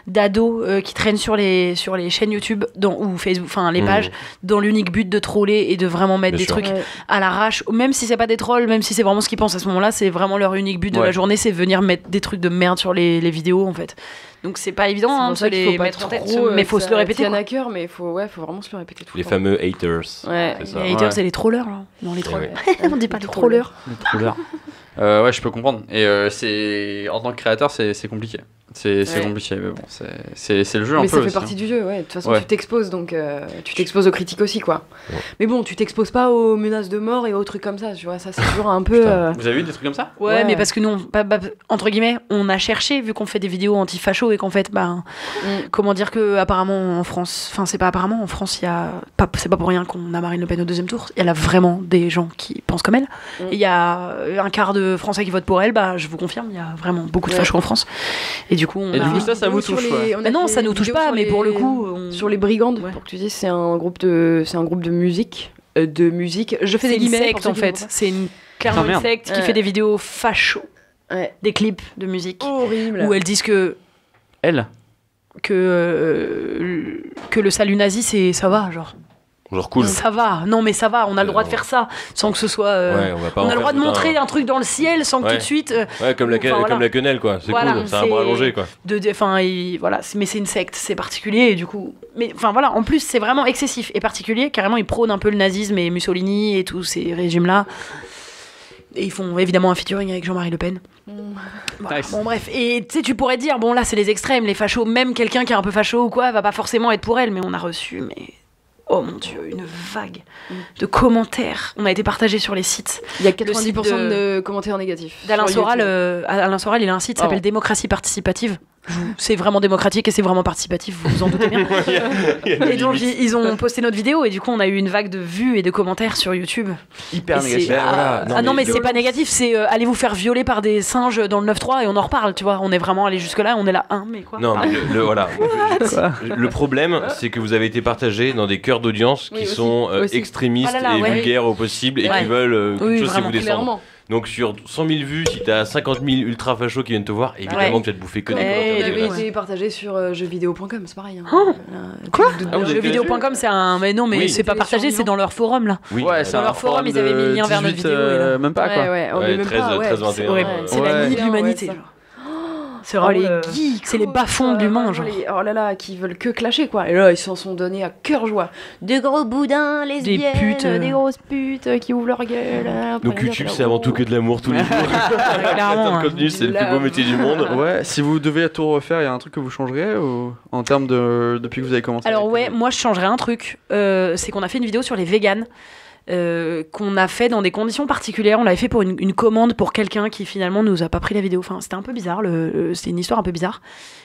d'ados qui traînent sur les chaînes YouTube ou Facebook, enfin les pages, dans l'unique but de troller et de vraiment mettre des trucs à l'arrache, même si c'est pas des trolls, même si c'est vraiment ce qu'ils pensent à ce moment-là, c'est vraiment leur unique but de la journée, c'est venir mettre des trucs de merde sur les vidéos en fait. Donc c'est pas évident de les mettre en tête, mais faut se le répéter. C'est un cœur, mais faut vraiment se le répéter tout le temps. Les fameux haters. Ouais. Les haters, c'est les trollers là. Non, les trolls. On dit pas les trollers. Les trollers. Ouais, je peux comprendre. Et c'est en tant que créateur, c'est compliqué. C'est compliqué, mais bon, c'est le jeu un peu. Mais ça fait aussi, partie du jeu, ouais. De toute façon, Ouais. tu t'exposes, donc tu t'exposes aux critiques aussi, quoi. Ouais. Mais bon, tu t'exposes pas aux menaces de mort et aux trucs comme ça, tu vois. Ça, c'est toujours un peu. Vous avez vu des trucs comme ça? Ouais, mais parce que nous, entre guillemets, on a cherché, vu qu'on fait des vidéos anti-facho et qu'en fait, comment dire que apparemment en France, enfin c'est pas apparemment, en France, c'est pas pour rien qu'on a Marine Le Pen au deuxième tour. Elle a vraiment des gens qui pensent comme elle. Et il y a un quart de Français qui votent pour elle. Je vous confirme, il y a vraiment beaucoup de fachos en France. Et du coup, ça vous touche, ouais. Non, ça nous touche pas, mais pour le coup, sur les brigandes, pour que tu dises, c'est un groupe de musique. Je fais des guillemets. secte en fait. C'est clairement une secte qui fait des vidéos facho, des clips de musique horrible où elles disent que le salut nazi ça va genre. Genre cool. Ça va, non mais ça va, on a le droit de faire ça sans que ce soit. On a le droit de montrer un truc dans le ciel sans que tout de suite. Comme la quenelle quoi, c'est cool, c'est un bras allongé quoi. Voilà, mais c'est une secte, c'est particulier et du coup. Mais enfin voilà, en plus c'est vraiment excessif et particulier, carrément ils prônent un peu le nazisme et Mussolini et tous ces régimes-là. Et ils font évidemment un featuring avec Jean-Marie Le Pen. Voilà. Nice. Bon bref, et tu sais, tu pourrais dire, bon là c'est les extrêmes, les fachos, même quelqu'un qui est un peu facho ou quoi, va pas forcément être pour elle, mais on a reçu, oh mon Dieu, une vague de commentaires. On a été partagé sur les sites. Il y a 90% de commentaires négatifs. D'Alain Soral, Alain Soral, il a un site qui s'appelle Démocratie participative. C'est vraiment démocratique et c'est vraiment participatif, vous vous en doutez bien. Et donc ils ont posté notre vidéo et du coup on a eu une vague de vues et de commentaires sur YouTube. Hyper négatif. Non mais c'est pas négatif, c'est allez vous faire violer par des singes dans le 9-3 et on en reparle, tu vois. On est vraiment allé jusque là, on est là, mais quoi. Non mais voilà. Le problème c'est que vous avez été partagé dans des cœurs d'audience qui sont extrémistes et vulgaires au possible et qui veulent quelque chose qui vous descendre. Clairement. Donc sur 100 000 vues, si t'as 50 000 ultra fachos qui viennent te voir, évidemment que tu vas te bouffer que des commentaires. Il avait été partagé sur jeuxvideo.com, c'est pareil. Quoi Jeuxvideo.com, c'est un. Mais non, mais c'est pas partagé, c'est dans leur forum là. Oui, Ouais, dans leur forum, ils avaient mis le lien vers notre vidéo. Même pas quoi. Ouais, 13, 21. C'est horrible. C'est la limite de l'humanité. C'est vraiment les geeks, c'est les bas-fonds de l'humain, genre. Oh là là, qui veulent que clasher, quoi. Et là, ils s'en sont donnés à cœur joie. Des gros boudins, lesbiennes, des grosses putes qui ouvrent leur gueule. Donc YouTube, c'est avant tout que de l'amour tous les jours. Clairement. Le contenu, c'est le plus beau métier du monde. Ouais, si vous devez tout refaire, il y a un truc que vous changeriez en termes de depuis que vous avez commencé. Alors moi je changerais un truc, c'est qu'on a fait une vidéo sur les véganes. Qu'on a fait dans des conditions particulières. On l'avait fait pour une commande pour quelqu'un qui finalement nous a pas pris la vidéo. Enfin, c'était un peu bizarre. C'était une histoire un peu bizarre.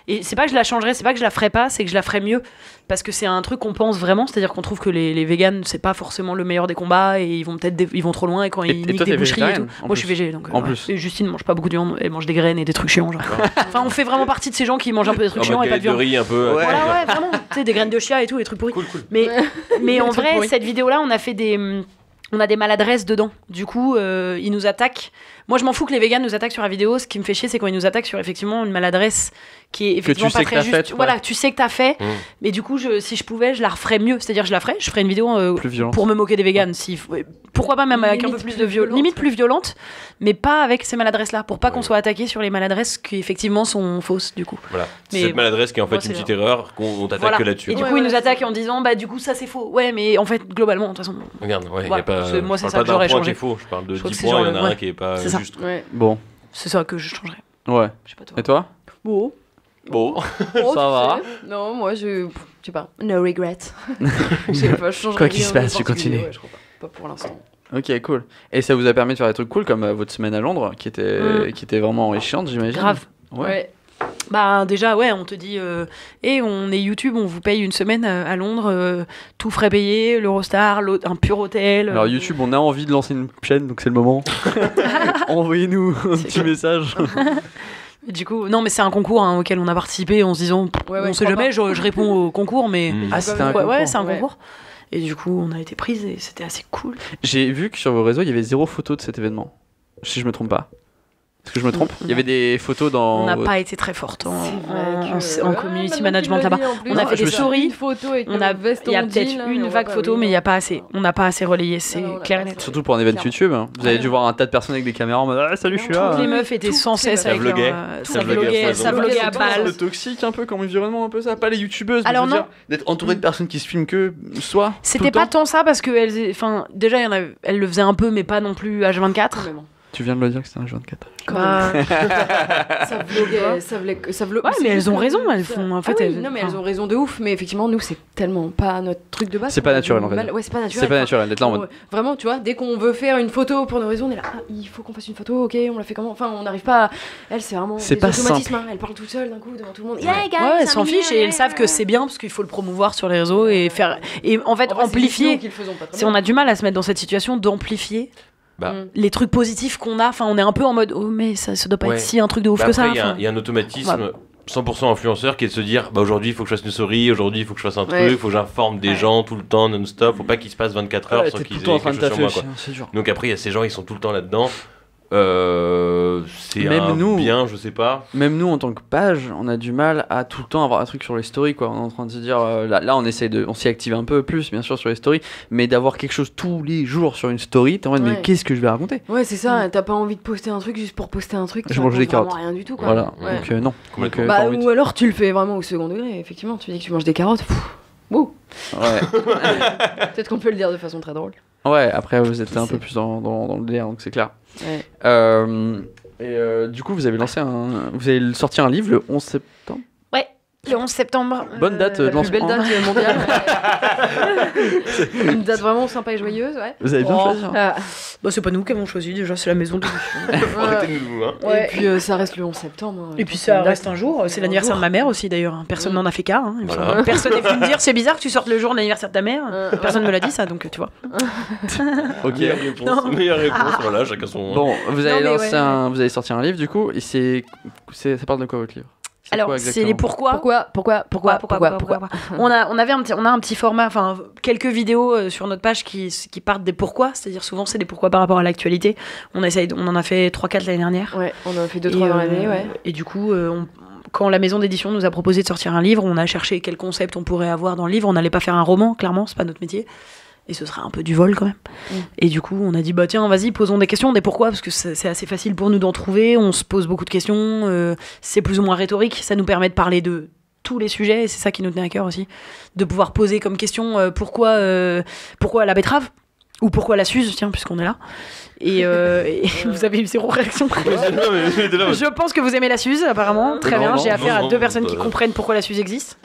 Et c'est pas que je la changerais, c'est pas que je la ferais pas, c'est que je la ferais mieux. Parce que c'est un truc qu'on pense vraiment. C'est-à-dire qu'on trouve que les véganes, c'est pas forcément le meilleur des combats et ils vont ils vont trop loin et quand ils niquent des boucheries et tout. Moi, je suis végé. Donc, en plus. Et Justine mange pas beaucoup de viande. Elle mange des graines et des trucs chiants. Genre. Enfin, on fait vraiment partie de ces gens qui mangent un peu des trucs chiants et pas de viande. riz un peu. Voilà, ouais, vraiment. Tu sais, des graines de chia et tout, des trucs pourris. Cool. Mais en vrai, cette vidéo-là, on a fait on a des maladresses dedans. Du coup, ils nous attaquent. Moi, je m'en fous que les véganes nous attaquent sur la vidéo. Ce qui me fait chier, c'est quand ils nous attaquent sur effectivement une maladresse qui est effectivement pas très juste. Fait, voilà, tu sais que t'as fait. Mais du coup, si je pouvais, je la referais mieux. C'est-à-dire, je ferais une vidéo pour me moquer des véganes. Pourquoi pas même avec un peu plus de violence. Limite plus violente, mais pas avec ces maladresses-là. Pour pas qu'on soit attaqué sur les maladresses qui effectivement sont fausses, du coup. Voilà. Mais cette maladresse qui est en fait une petite erreur qu'on t'attaque que là-dessus. Et du coup, ils nous attaquent en disant, du coup, ça c'est faux. Ouais, mais en fait, globalement, de toute façon. Regarde, y a pas. Moi, c'est je ça parle que j'aurais pas d'un point changé. qui est faux. Je parle de 10 que c'est points, il y en genre, a un qui est pas c'est ça. juste. Bon. C'est ça que je changerais. Ouais. Je sais pas toi. Et toi? Bon. Ça va. Non, moi, je sais pas. No regret. Je sais pas, je changerais Quoi qu'il rien se passe, en tu continues. particulier, ouais, je crois pas. Pas pour l'instant. Ok, cool. Et ça vous a permis de faire des trucs cool comme votre semaine à Londres, qui était vraiment enrichissante, j'imagine. Grave. Ouais. Bah déjà on te dit on est YouTube, on vous paye une semaine à Londres, tout frais payé, l'Eurostar, un pur hôtel. Alors YouTube, on a envie de lancer une chaîne, donc c'est le moment. Envoyez-nous un petit message. Du coup, non mais c'est un concours auquel on a participé en se disant on sait jamais, je réponds au concours mais c'était un concours. Ouais, c'est un concours. Et du coup, on a été prise et c'était assez cool. J'ai vu que sur vos réseaux, il y avait 0 photo de cet événement. Si je me trompe pas. Est-ce que je me trompe ? Il y avait des photos dans... On n'a pas été très forte en community management là-bas. On a fait des stories. Il y a peut-être une vague photo, mais il n'y a pas assez. On n'a pas assez relayé, c'est clair et net. Surtout pour un événement YouTube. Vous avez dû voir un tas de personnes avec des caméras en mode « salut, je suis là ». Toutes les meufs étaient sans cesse avec ça vloguait à balle. C'est toxique un peu comme environnement, un peu ça. Pas les youtubeuses, alors non. D'être entouré de personnes qui se filment que soi. C'était pas tant ça parce que déjà elles le faisaient un peu, mais pas non plus H24. Tu viens de le dire que c'était un H24. Ça vloguait. Ouais, mais elles ont raison. Elles font. En fait, non, mais elles ont raison de ouf. Mais effectivement, nous, c'est tellement pas notre truc de base. C'est pas naturel en fait. Ouais, c'est pas naturel. C'est pas naturel d'être là en mode. Vraiment, tu vois, dès qu'on veut faire une photo pour nos raisons, on est là. Il faut qu'on fasse une photo. Ok, on la fait comment ? Enfin, on n'arrive pas. Elle, c'est vraiment. C'est des pas automatismes. simple. Elle parle toute seule d'un coup devant tout le monde. Ouais, elles s'en fichent et elles savent que c'est bien parce qu'il faut le promouvoir sur les réseaux et faire. Et en fait, amplifier. Si on a du mal à se mettre dans cette situation d'amplifier. Les trucs positifs qu'on a, on est un peu en mode mais ça doit pas être si un truc de ouf que ça. Il y a un automatisme 100% influenceur qui est de se dire aujourd'hui il faut que je fasse une story, aujourd'hui il faut que je fasse un truc, il faut que j'informe des gens tout le temps non-stop, faut pas qu'il se passe 24 heures sans qu'ils aient quelque chose sur moi quoi. Donc après il y a ces gens, ils sont tout le temps là-dedans. C'est bien, je sais pas. Même nous en tant que page, on a du mal à tout le temps avoir un truc sur les stories quoi. On est en train de se dire là on essaie on s'y active un peu plus bien sûr sur les stories, mais d'avoir quelque chose tous les jours sur une story, t'es en mode mais qu'est-ce que je vais raconter ? Ouais, c'est ça, t'as pas envie de poster un truc juste pour poster un truc. Je mange des carottes. Rien du tout quoi. Voilà. Donc non. Donc, ou alors tu le fais vraiment au second degré, effectivement, tu dis que tu manges des carottes. Wouh. Ouais. Peut-être qu'on peut le dire de façon très drôle. Ouais, après vous êtes un peu plus dans le délire, donc c'est clair. Ouais. Du coup, vous avez sorti un livre le 11 septembre. Ouais, le 11 septembre. Bonne date de lancement. Belle date mondiale. Une date vraiment sympa et joyeuse, ouais. Vous avez bien choisi. C'est pas nous qui avons choisi, déjà, c'est la maison de Arrêtez-nous, hein. Et puis ça reste le 11 septembre. Et puis ça reste un jour, c'est l'anniversaire de ma mère aussi d'ailleurs. Personne n'en a fait cas. Voilà. Personne n'est venu me dire c'est bizarre que tu sortes le jour de l'anniversaire de ta mère. Personne ne me l'a dit ça, donc tu vois. Ok. Meilleure réponse, voilà, chacun son. Bon, vous avez sorti un livre du coup, et ça parle de quoi votre livre ? Alors, c'est les pourquoi. Pourquoi. On a un petit format, quelques vidéos sur notre page qui partent des pourquoi, c'est-à-dire souvent c'est des pourquoi par rapport à l'actualité. On en a fait 3-4 l'année dernière. Ouais, on en a fait 2-3 dans l'année, ouais. Et du coup, quand la maison d'édition nous a proposé de sortir un livre, on a cherché quel concept on pourrait avoir dans le livre. On n'allait pas faire un roman, clairement, c'est pas notre métier. Et ce serait un peu du vol quand même. Et du coup, on a dit tiens, vas-y, posons des questions, des pourquoi, parce que c'est assez facile pour nous d'en trouver. On se pose beaucoup de questions. C'est plus ou moins rhétorique. Ça nous permet de parler de tous les sujets. Et c'est ça qui nous tenait à cœur aussi, de pouvoir poser comme question pourquoi la betterave ou pourquoi la Suze, tiens, puisqu'on est là. Et vous avez eu 0 réaction. Je pense que vous aimez la Suze, apparemment. Très bien. J'ai affaire à 2 personnes qui comprennent pourquoi la Suze existe.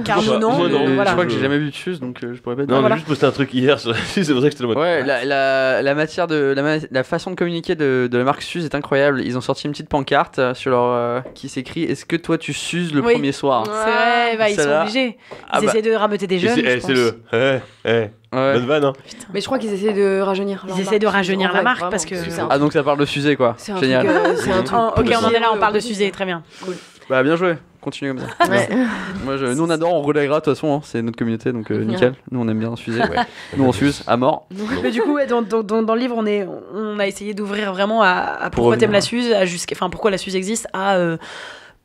Car nous, non. Voilà. Je crois que j'ai jamais vu de Suze, donc je pourrais pas dire. Non, on a juste posté un truc hier sur la Suze, c'est pour ça que c'était le mode. Ouais, la matière la façon de communiquer de la marque Suze est incroyable. Ils ont sorti une petite pancarte sur leur qui s'écrit est-ce que toi tu suces le premier soir ? C'est vrai, ils sont obligés. Ils essaient de rameuter des jeunes. C'est bonne vanne, hein. Mais je crois qu'ils essaient de rajeunir. Ils essaient de rajeunir la marque parce que. Donc ça parle de Suze quoi. Génial. Ok, on en est là, on parle de Suze, très bien. Bah bien joué. Continue comme ça. Ouais. Nous on adore, on relayera de toute façon, c'est notre communauté donc nickel. Nous on aime bien Suze. Nous on Suze à mort. Mais du coup, dans le livre, on a essayé d'ouvrir vraiment à pourquoi t'aimes la Suze, pourquoi la Suze existe, à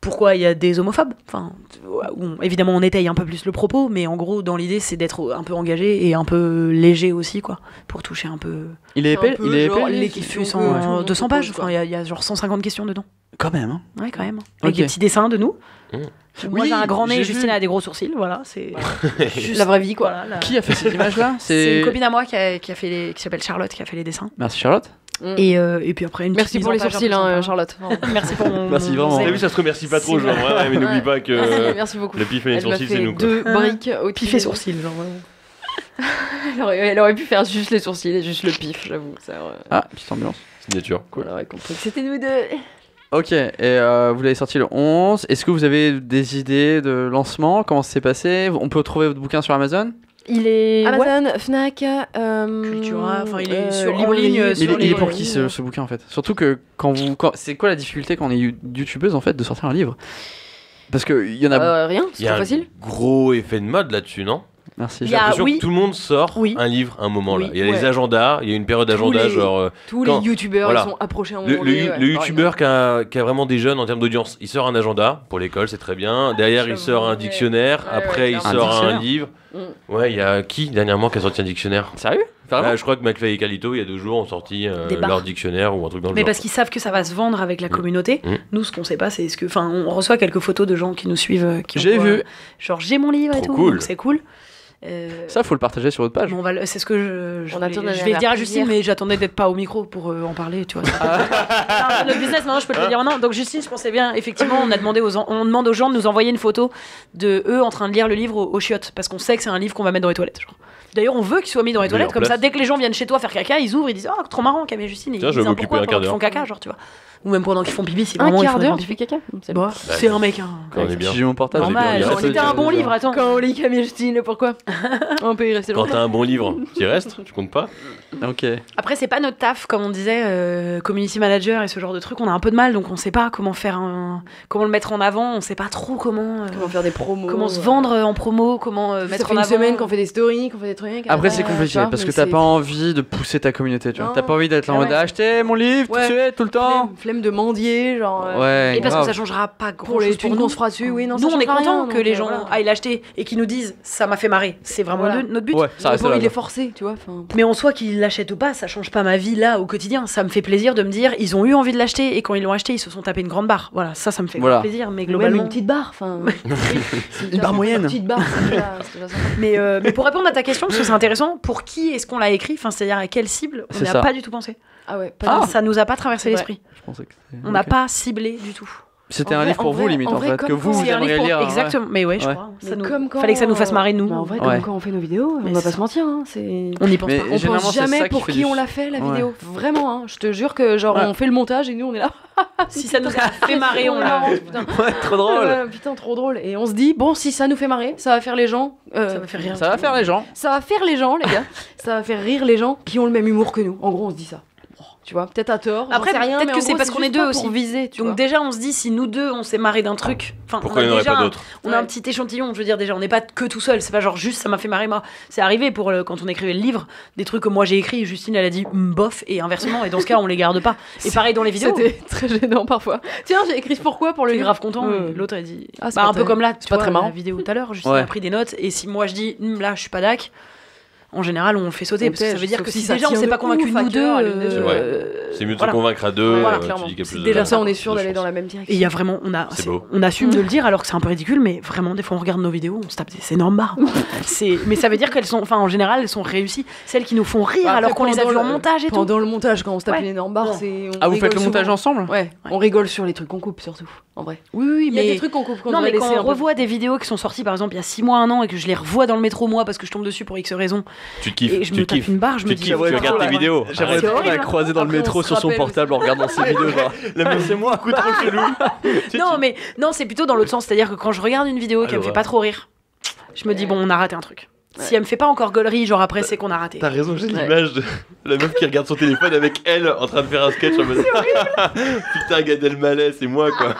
pourquoi il y a des homophobes. Évidemment, on étaye un peu plus le propos, mais en gros, dans l'idée, c'est d'être un peu engagé et un peu léger aussi, quoi, pour toucher un peu. Il est épais. Les questions sont 200 pages. Il y a genre 150 questions dedans. Quand même. Hein. Ouais, quand même. Avec des petits dessins de nous. Moi, j'ai un grand nez, Justine vu. a des gros sourcils. Voilà, c'est la vraie vie, quoi. Voilà, Qui a fait ces images-là ? C'est une copine à moi qui s'appelle Charlotte, qui a fait les dessins. Merci Charlotte. Et puis après, merci pour les sourcils, Charlotte. Merci pour mon. Merci vraiment. T'as vu, ça se remercie pas trop, genre, mais n'oublie pas que. Merci beaucoup. Le pif et les sourcils, c'est nous. 2 briques au pif et sourcils, genre. Elle aurait pu faire juste les sourcils et juste le pif, j'avoue. Ah, petite ambiance. Signature. Cool. On aurait compris que c'était nous deux. Ok, et vous l'avez sorti le 11. Est-ce que vous avez des idées de lancement? Comment ça s'est passé? On peut trouver votre bouquin sur Amazon? Il est Amazon, Fnac, Cultura, enfin il est sur en ligne. Mais il est pour qui ce bouquin en fait? Surtout que c'est quoi la difficulté quand on est youtubeuse en fait de sortir un livre? Parce qu'il y en a... rien, c'est trop facile. Il y a un gros effet de mode là-dessus, non? Merci. J'ai l'impression que tout le monde sort un livre à un moment là. Il y a les agendas, il y a une période d'agenda genre... Tous les youtubeurs ils sont approchés à un moment donné. Le youtubeur qui a vraiment des jeunes en termes d'audience, il sort un agenda pour l'école, c'est très bien. Derrière, il sort un dictionnaire. Après, il sort un livre. Ouais, il y a qui dernièrement qui a sorti un dictionnaire? Sérieux? Je crois que McFly et Carlito, il y a 2 jours, ont sorti leur dictionnaire ou un truc dans le genre. Mais parce qu'ils savent que ça va se vendre avec la communauté. Nous, ce qu'on sait pas, c'est est-ce que... Enfin, on reçoit quelques photos de gens qui nous suivent. J'ai vu. Genre, j'ai mon livre et tout. Cool. Donc c'est cool. Ça, faut le partager sur votre page. Bon, c'est ce que je vais dire à Justine, mais j'attendais d'être pas au micro pour en parler, tu vois. C'est notre business, maintenant je peux te le dire maintenant. Donc Justine, je pensais bien, effectivement, on demande aux gens de nous envoyer une photo de eux en train de lire le livre aux chiottes, parce qu'on sait que c'est un livre qu'on va mettre dans les toilettes. Genre. D'ailleurs, on veut qu'il soit mis dans les toilettes, comme ça, dès que les gens viennent chez toi faire caca, ils ouvrent, ils disent oh trop marrant, Camille et Justine, et ils disent pourquoi pendant qu'ils font caca, genre tu vois. Ou même pendant qu'ils font pipi, si vraiment ils font d'heure, tu fais caca. C'est un mec. Quand on est bien. J'ai mon portable. Normal. C'était un bon livre, attends. Quand on lit Camille et Justine, pourquoi? On peut y rester longtemps. Quand t'as un bon livre, t'y restes, tu comptes pas? Ok. Après, c'est pas notre taf, comme on disait, community manager et ce genre de truc. On a un peu de mal, donc on sait pas comment comment le mettre en avant. On sait pas trop comment faire des promos, comment se vendre en promo, comment mettre en avant. Ça fait une semaine qu'on fait des stories, qu'on fait des trucs. Après, c'est compliqué parce que t'as pas envie de pousser ta communauté, tu vois. T'as pas envie d'être là en mode acheter mon livre tout de suite, tout le temps. Flemme de mendier, genre. Ouais. Et parce que ça changera pas grand chose pour nous. nous. On se fera dessus, oui, non. Nous, on est content que les gens aillent l'acheter et qu'ils nous disent ça m'a fait marrer. C'est vraiment notre but. Ouais, ça reste là. Il est forcé, tu vois. Mais en soi, qu'ils l'achètent ou pas, ça change pas ma vie là au quotidien. Ça me fait plaisir de me dire ils ont eu envie de l'acheter et quand ils l'ont acheté, ils se sont tapés une grande barre. Voilà, ça me fait plaisir. Mais globalement, une petite barre, une barre moyenne. Une petite barre, c'est déjà sympa. Mais pour répondre à ta question, parce que c'est intéressant, pour qui est-ce qu'on l'a écrit? Enfin, c'est-à-dire à quelle cible? On n'a pas du tout pensé. Ah ouais. Ça nous a pas traversé l'esprit. Je pensais que on n'a pas ciblé du tout. C'était un livre pour vous, limite, en fait, que vous aimeriez lire. Exactement, mais ouais, je crois. Fallait que ça nous fasse marrer, nous. En vrai, comme quand on fait nos vidéos, on va pas se mentir. On n'y pense pas. On pense jamais pour qui on l'a fait, la vidéo. Vraiment, je te jure que, genre, on fait le montage et nous, on est là. Si ça nous a fait marrer, on l'a. Ouais, trop drôle. Putain, trop drôle. Et on se dit, bon, si ça nous fait marrer, ça va faire les gens. Ça va faire rire. Ça va faire les gens. Ça va faire les gens, les gars. Ça va faire rire les gens qui ont le même humour que nous. En gros, on se dit ça. Tu vois, peut-être à tort. Après, peut-être que c'est parce qu'on est deux aussi. Pour viser, tu donc vois. Déjà, on se dit si nous deux on s'est marré d'un truc. Enfin, pourquoi il n'y en aurait pas d'autres? On a un petit échantillon. Je veux dire, déjà, on n'est pas que tout seul. C'est pas genre juste ça m'a fait marrer. Moi, c'est arrivé pour quand on écrivait le livre, des trucs que moi j'ai écrit. Justine, elle a dit bof et inversement. Et dans ce cas, on les garde pas. Et pareil dans les vidéos. C'était très gênant parfois. Tiens, j'ai écrit pourquoi pour le livre. Grave content. L'autre a dit. Un peu comme là. C'est pas très marrant. La vidéo tout à l'heure, Justine a pris des notes. Et si moi je dis là, je suis pas d'accord. En général, on le fait sauter parce que ça veut dire que si déjà on s'est pas convaincu nous deux, c'est mieux de se convaincre à deux. Clairement. Tu dis qu'il y a plus déjà ça, on est sûr d'aller dans la même direction. Et il y a vraiment, on assume de le dire alors que c'est un peu ridicule, mais vraiment des fois on regarde nos vidéos, on se tape des énormes barres. Mais ça veut dire qu'elles sont, enfin en général, elles sont réussies. Celles qui nous font rire alors qu'on les a vues en montage et tout. Pendant le montage, quand on se tape une énorme barre, c'est. Ah, vous faites le montage ensemble? Ouais. On rigole sur les trucs qu'on coupe surtout. En vrai. Oui, mais il y a des trucs qu'on coupe. Non, mais quand on revoit des vidéos qui sont sorties par exemple il y a 6 mois, 1 an et que je les revois dans le métro moi parce que je tombe dessus pour X raisons. Tu te kiffes. Je me tape une barre, je me dis. Tu regardes tes vidéos. J'aimerais trop la croiser dans le métro sur son portable en regardant ses vidéos. Genre, la meuf, c'est moi, coup trop chelou. Non, c'est plutôt dans l'autre sens. C'est-à-dire que quand je regarde une vidéo qui me fait pas trop rire, je me dis, bon, on a raté un truc. Si elle me fait pas encore gaulerie, genre après, c'est qu'on a raté. T'as raison, j'ai l'image de la meuf qui regarde son téléphone avec elle en train de faire un sketch en mode putain, Gad Elmaleh, c'est moi quoi.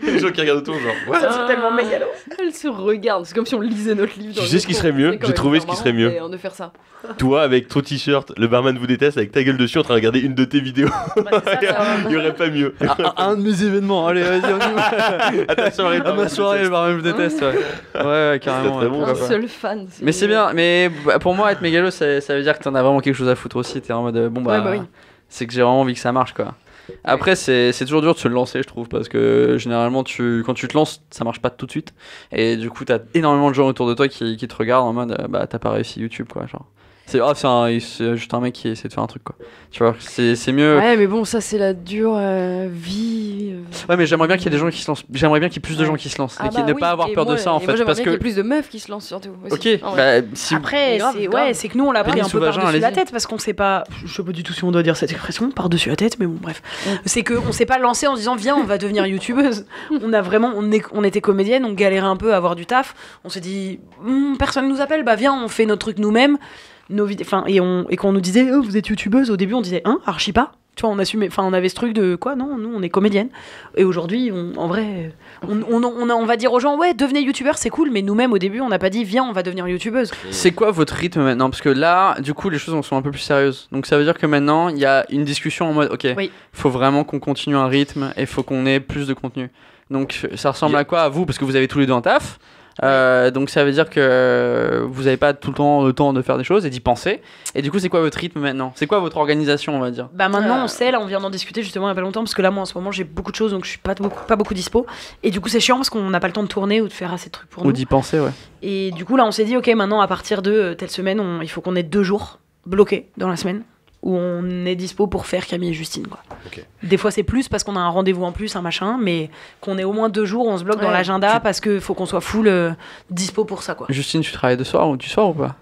Les gens qui regardent autour, genre what? C'est tellement mégalo. Elle se regarde, c'est comme si on lisait notre livre. Tu sais ce qui serait mieux? J'ai trouvé ce qui serait mieux. De faire ça. Toi avec ton t-shirt, le barman vous déteste, avec ta gueule dessus en train de regarder une de tes vidéos. Il y aurait pas mieux. Un de mes événements, allez, vas-y, on y va. À ta soirée, à ma soirée, le barman vous déteste. Ouais, carrément. Un seul fan. Mais c'est bien, mais pour moi, être mégalo, ça veut dire que t'en as vraiment quelque chose à foutre aussi. T'es en mode bon, bah, oui. C'est que j'ai vraiment envie que ça marche, quoi. Après, c'est toujours dur de se lancer, je trouve, parce que généralement, quand tu te lances, ça marche pas tout de suite. Et du coup, t'as énormément de gens autour de toi qui te regardent en mode bah, t'as pas réussi YouTube, quoi. Genre. C'est juste un mec qui essaie de faire un truc, quoi. Tu vois, c'est mieux. Ouais, mais bon, ça, c'est la dure vie. Ouais, mais j'aimerais bien qu'il y ait des gens qui se lancent. J'aimerais bien qu'il y ait plus de gens qui se lancent. Et ne pas avoir peur de ça, en fait. Moi, j'aimerais parce bien que. qu'il y ait plus de meufs qui se lancent, surtout. Ok, si après, c'est que nous, on l'a pris un peu par-dessus la tête parce qu'on sait pas. Je sais pas du tout si on doit dire cette expression, par-dessus la tête, mais bon, bref. C'est qu'on s'est pas lancé en disant, viens, on va devenir youtubeuse. On était comédienne, on galérait un peu à avoir du taf. On s'est dit, personne nous appelle, bah viens, on fait notre truc nous-mêmes. Nos vidéos, et qu'on nous disait vous êtes youtubeuse, au début on disait archi pas, tu vois, on assumait, on avait ce truc de quoi, non, nous on est comédienne, et aujourd'hui en vrai on va dire aux gens ouais, devenez youtubeur, c'est cool, mais nous-mêmes au début on n'a pas dit viens, on va devenir youtubeuse. C'est quoi votre rythme maintenant, parce que là du coup les choses sont un peu plus sérieuses, donc ça veut dire que maintenant il y a une discussion en mode ok, faut vraiment qu'on continue un rythme et faut qu'on ait plus de contenu, donc ça ressemble à quoi à vous, parce que vous avez tous les deux un taf. Donc ça veut dire que vous n'avez pas tout le temps de faire des choses et d'y penser. Et du coup, c'est quoi votre rythme maintenant? C'est quoi votre organisation, on va dire? Bah maintenant, on sait, là, on vient d'en discuter justement il y a pas longtemps, parce que là, moi, en ce moment, j'ai beaucoup de choses, donc je suis pas beaucoup dispo. Et du coup, c'est chiant parce qu'on n'a pas le temps de tourner ou de faire assez de trucs pour nous. Ou d'y penser, ouais. Et du coup, là, on s'est dit, ok, maintenant, à partir de telle semaine, il faut qu'on ait 2 jours bloqués dans la semaine où on est dispo pour faire Camille et Justine, quoi. Okay. Des fois c'est plus parce qu'on a un rendez-vous en plus, un machin, mais qu'on ait au moins 2 jours, on se bloque dans l'agenda parce que faut qu'on soit full dispo pour ça, quoi. Justine, tu travailles du soir ou pas?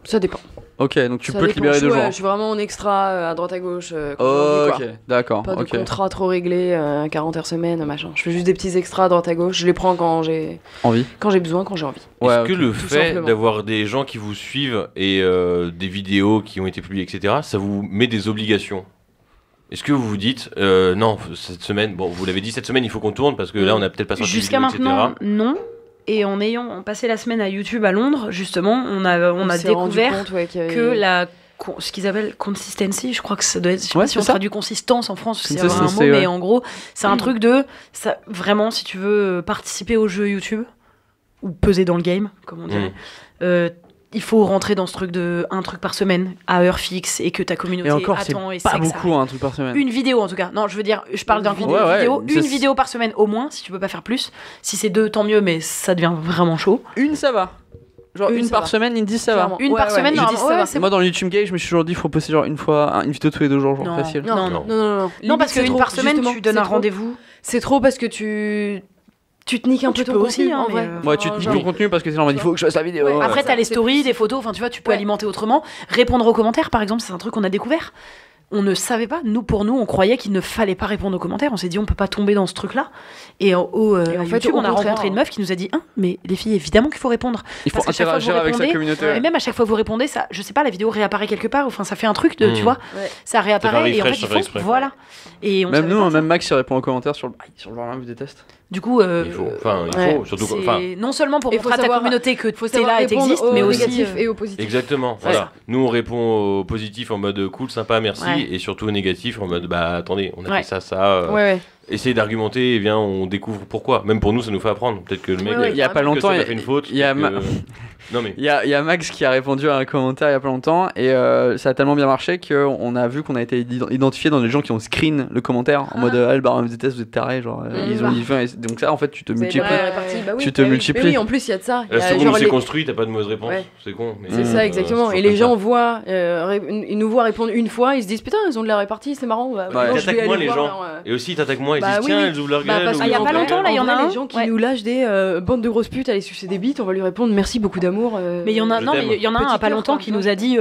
Ça dépend. Ok, donc tu peux te libérer 2 jours. Je suis vraiment en extra à droite à gauche. Ok, d'accord. Pas de contrat trop réglé, 40 heures semaine, machin. Je fais juste des petits extras à droite à gauche. Je les prends quand j'ai envie. Quand j'ai besoin, quand j'ai envie. Est-ce que le fait d'avoir des gens qui vous suivent et des vidéos qui ont été publiées, etc., ça vous met des obligations? Est-ce que vous vous dites non, cette semaine, bon, vous l'avez dit, cette semaine il faut qu'on tourne parce que là on a peut-être pas sorti jusqu'à de vidéo, maintenant, etc. non. Et en ayant passé la semaine à YouTube à Londres, justement, on a découvert que ce qu'ils appellent consistency, je crois que ça doit être, je sais pas si on traduit consistance en France, c'est un mot, mais en gros, c'est un truc de, ça, vraiment, si tu veux participer au jeu YouTube, ou peser dans le game, comme on dirait, il faut rentrer dans ce truc de un truc par semaine à heure fixe et que ta communauté attend et pas beaucoup un truc par semaine. Une vidéo en tout cas. Non, je veux dire, je parle d'un vidéo, une vidéo par semaine au moins, si tu peux pas faire plus. Si c'est 2, tant mieux, mais ça devient vraiment chaud. Une, ça va. Genre une par semaine, ils me disent ça va. Une par semaine, moi dans le YouTube Game, je me suis toujours dit il faut poster genre une fois une vidéo tous les 2 jours, genre facile. Non, parce qu'une par semaine, tu donnes un rendez-vous. C'est trop parce que tu te niques un peu ton contenu aussi, en vrai. Ouais, tu te niques ton contenu parce que sinon, il faut que je fasse la vidéo. Ouais. Après, t'as les stories, des photos, enfin, tu vois, tu peux alimenter autrement. Répondre aux commentaires, par exemple, c'est un truc qu'on a découvert. On ne savait pas. Pour nous, on croyait qu'il ne fallait pas répondre aux commentaires. On s'est dit, on peut pas tomber dans ce truc-là. Et en fait, YouTube, on a rencontré une meuf qui nous a dit, mais les filles, évidemment qu'il faut répondre. Il faut interagir avec sa communauté. Et même à chaque fois que vous répondez, ça, je sais pas, la vidéo réapparaît quelque part. Enfin, ça fait un truc de, tu vois, ça réapparaît. Et en fait, il faut, voilà. Et même nous, même Max, il répond aux commentaires sur le Barman vous déteste. Du coup, il faut surtout non seulement pour montrer à ta communauté que t'es là et t'existes, mais aussi négatif et au positif. Exactement. Voilà. Nous on répond au positif en mode cool, sympa, merci, et surtout au négatif en mode bah attendez, on a fait ça. Essayez d'argumenter et bien on découvre pourquoi. Même pour nous, ça nous fait apprendre. Peut-être que le mec, il y a pas longtemps, il a fait une faute. Il y a Max qui a répondu à un commentaire il y a pas longtemps et ça a tellement bien marché qu'on a vu qu'on a été identifié dans les gens qui ont screen le commentaire en mode le Barman vous déteste, vous êtes tarés, genre ils ont dit donc ça en fait tu te multiplies. Tu te multiplies. Oui, en plus il y a de ça. La seconde où c'est construit, t'as pas de mauvaise réponse. C'est con. C'est ça exactement. Et les gens voient, ils nous voient répondre une fois, ils se disent putain ils ont de la répartie, c'est marrant. Ils t'attaquent moins les gens. Et aussi t'attaquent moins, ils disent tiens elles ouvrent leur gueule. Il y a pas longtemps là, il y en a des gens qui nous lâchent des bandes de grosses putes, allez sucer des bites, on va lui répondre merci beaucoup d'amour. Mais il y en a un pas longtemps qui nous a dit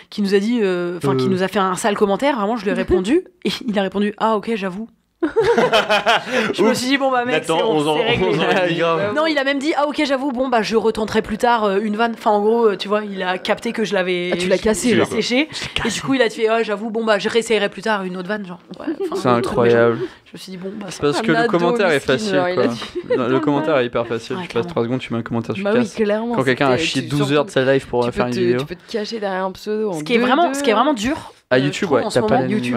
qui nous a fait un sale commentaire, vraiment je lui ai répondu et il a répondu ah ok j'avoue. Je me suis dit bon bah mec c'est réglé. Non il a même dit ah ok j'avoue bon bah je retenterai plus tard une vanne, enfin en gros tu vois il a capté que je l'avais tu l'as cassé là séché et du coup il a fait ah j'avoue bon bah je réessayerai plus tard une autre vanne genre c'est incroyable. Je me suis dit bon bah c'est parce que le commentaire est facile quoi. Le commentaire est hyper facile, tu passes 3 secondes tu mets un commentaire tu casses. Quand quelqu'un a chié 12 heures de sa life pour faire une vidéo tu peux te cacher derrière un pseudo. Ce qui est vraiment dur à YouTube, t'as pas YouTube,